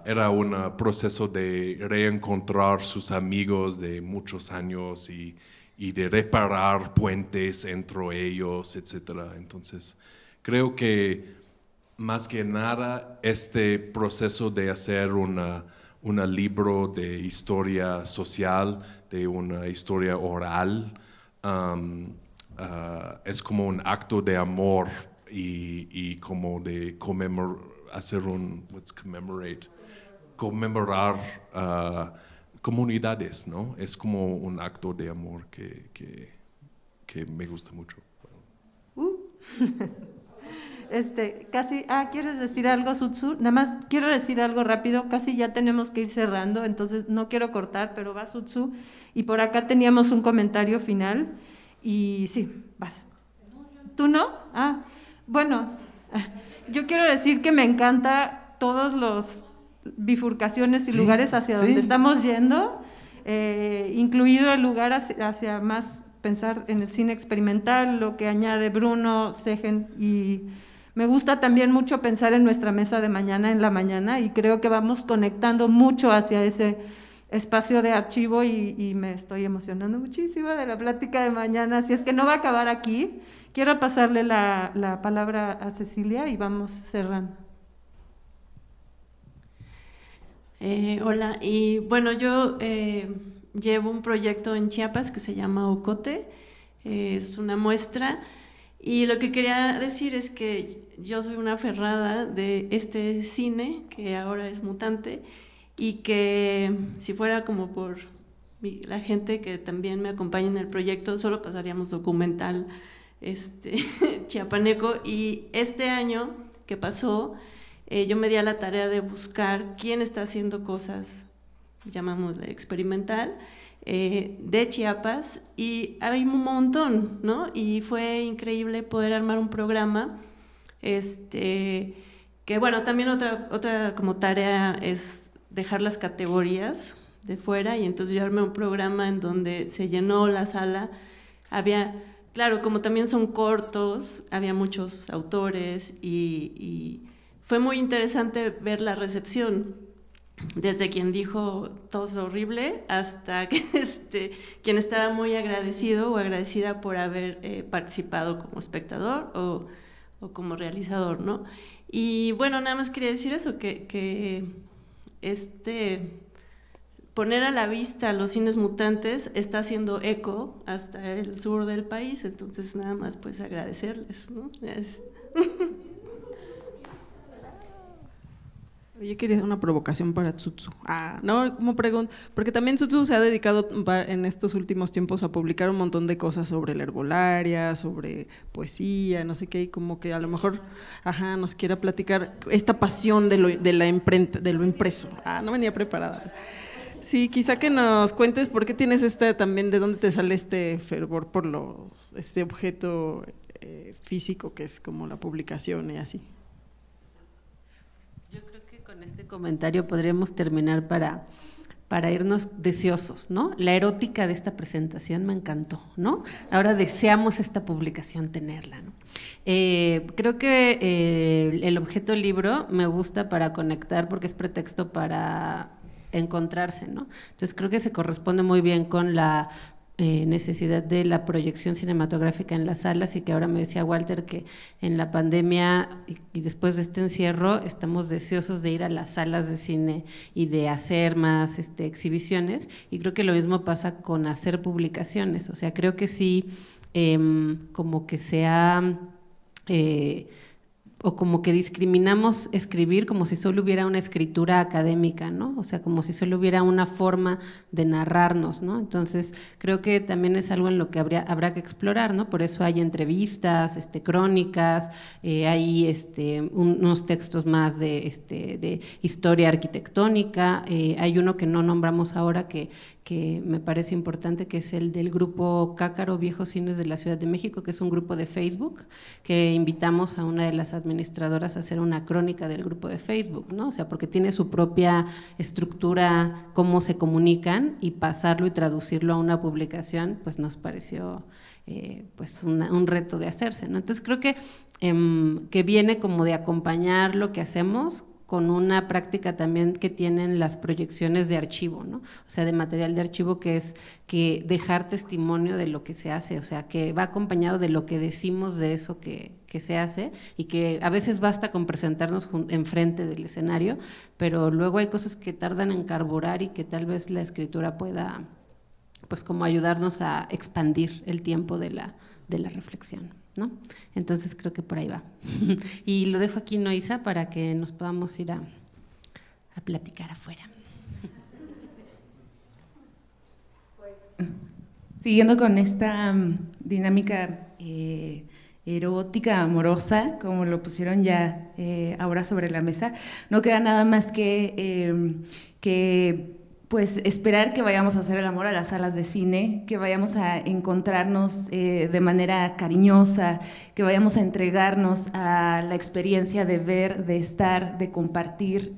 era un proceso de reencontrar sus amigos de muchos años y de reparar puentes entre ellos, etc. Entonces, creo que más que nada este proceso de hacer un libro de historia social, de una historia oral, es como un acto de amor y como de conmemorar comunidades, ¿no? Es como un acto de amor que me gusta mucho. ¿quieres decir algo, Sutsu? Nada más quiero decir algo rápido, casi ya tenemos que ir cerrando, entonces no quiero cortar, pero va Sutsu. Y por acá teníamos un comentario final, y sí, vas. ¿Tú no? Bueno, yo quiero decir que me encanta todos los bifurcaciones y lugares hacia donde estamos yendo, incluido el lugar hacia más pensar en el cine experimental, lo que añade Bruno, Segen, y me gusta también mucho pensar en nuestra mesa de mañana en la mañana, y creo que vamos conectando mucho hacia ese espacio de archivo, y me estoy emocionando muchísimo de la plática de mañana, así es que no va a acabar aquí. Quiero pasarle la palabra a Cecilia y vamos cerrando. Hola, y bueno, yo llevo un proyecto en Chiapas que se llama Ocote, es una muestra, y lo que quería decir es que yo soy una aferrada de este cine que ahora es mutante, y que si fuera como por la gente que también me acompaña en el proyecto, solo pasaríamos documental chiapaneco. Y este año que pasó, yo me di a la tarea de buscar quién está haciendo cosas, llamamos de experimental, de Chiapas, y hay un montón, ¿no? Y fue increíble poder armar un programa, que bueno, también otra como tarea es dejar las categorías de fuera, y entonces yo armé un programa en donde se llenó la sala, claro, como también son cortos, había muchos autores, y fue muy interesante ver la recepción, desde quien dijo todo es horrible hasta quien estaba muy agradecido o agradecida por haber participado como espectador o como realizador, ¿no? Y bueno, nada más quería decir eso, que poner a la vista los cines mutantes está haciendo eco hasta el sur del país, entonces nada más pues agradecerles, ¿no? Yo quería una provocación para Tsutsu. No, como pregunta, porque también Tsutsu se ha dedicado en estos últimos tiempos a publicar un montón de cosas sobre la herbolaria, sobre poesía, no sé qué, y como que a lo mejor, nos quiera platicar esta pasión de la imprenta, de lo impreso. No venía preparada. Sí, quizá que nos cuentes por qué tienes también, de dónde te sale este fervor por este objeto físico que es como la publicación y así. Yo creo que con este comentario podríamos terminar para irnos deseosos, ¿no? La erótica de esta presentación me encantó, ¿no? Ahora deseamos esta publicación tenerla, ¿no? Creo que el objeto libro me gusta para conectar porque es pretexto para encontrarse, ¿no? Entonces creo que se corresponde muy bien con la necesidad de la proyección cinematográfica en las salas, y que ahora me decía Walter que en la pandemia y después de este encierro estamos deseosos de ir a las salas de cine y de hacer más exhibiciones, y creo que lo mismo pasa con hacer publicaciones. O sea, creo que sí, como que sea o como que discriminamos escribir como si solo hubiera una escritura académica, ¿no? O sea, como si solo hubiera una forma de narrarnos, ¿no? Entonces, creo que también es algo en lo que habrá que explorar, ¿no? Por eso hay entrevistas, crónicas, hay unos textos más de historia arquitectónica, hay uno que no nombramos ahora que me parece importante, que es el del grupo Cácaro Viejos Cines de la Ciudad de México, que es un grupo de Facebook, que invitamos a una de las administradoras a hacer una crónica del grupo de Facebook, ¿no? O sea, porque tiene su propia estructura, cómo se comunican, y pasarlo y traducirlo a una publicación, pues nos pareció pues un reto de hacerse, ¿no? Entonces creo que viene como de acompañar lo que hacemos con una práctica también que tienen las proyecciones de archivo, ¿no? O sea, de material de archivo, que es que dejar testimonio de lo que se hace, o sea, que va acompañado de lo que decimos de eso que se hace, y que a veces basta con presentarnos enfrente del escenario, pero luego hay cosas que tardan en carburar y que tal vez la escritura pueda, pues, como ayudarnos a expandir el tiempo de la reflexión, ¿no? Entonces creo que por ahí va. Y lo dejo aquí, ¿no, Isa?, para que nos podamos ir a platicar afuera. Pues, siguiendo con esta dinámica erótica, amorosa, como lo pusieron ya ahora sobre la mesa. No queda nada más que pues esperar que vayamos a hacer el amor a las salas de cine, que vayamos a encontrarnos de manera cariñosa, que vayamos a entregarnos a la experiencia de ver, de estar, de compartir,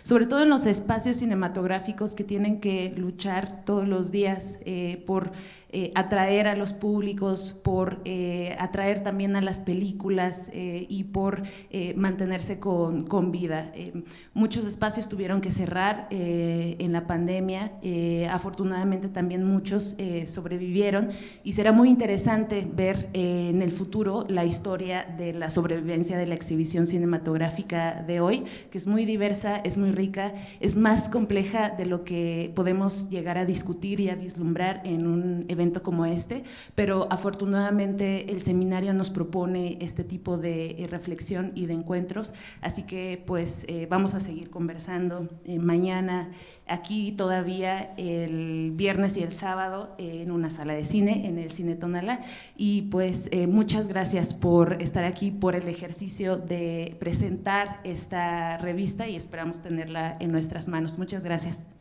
sobre todo en los espacios cinematográficos que tienen que luchar todos los días por atraer a los públicos, por atraer también a las películas y por mantenerse con vida. Muchos espacios tuvieron que cerrar en la pandemia, afortunadamente también muchos sobrevivieron, y será muy interesante ver en el futuro la historia de la sobrevivencia de la exhibición cinematográfica de hoy, que es muy diversa, es muy rica, es más compleja de lo que podemos llegar a discutir y a vislumbrar en un evento como este, pero afortunadamente el seminario nos propone este tipo de reflexión y de encuentros, así que pues vamos a seguir conversando mañana, aquí todavía el viernes y el sábado en una sala de cine, en el Cine Tonalá, y pues muchas gracias por estar aquí, por el ejercicio de presentar esta revista, y esperamos tenerla en nuestras manos. Muchas gracias.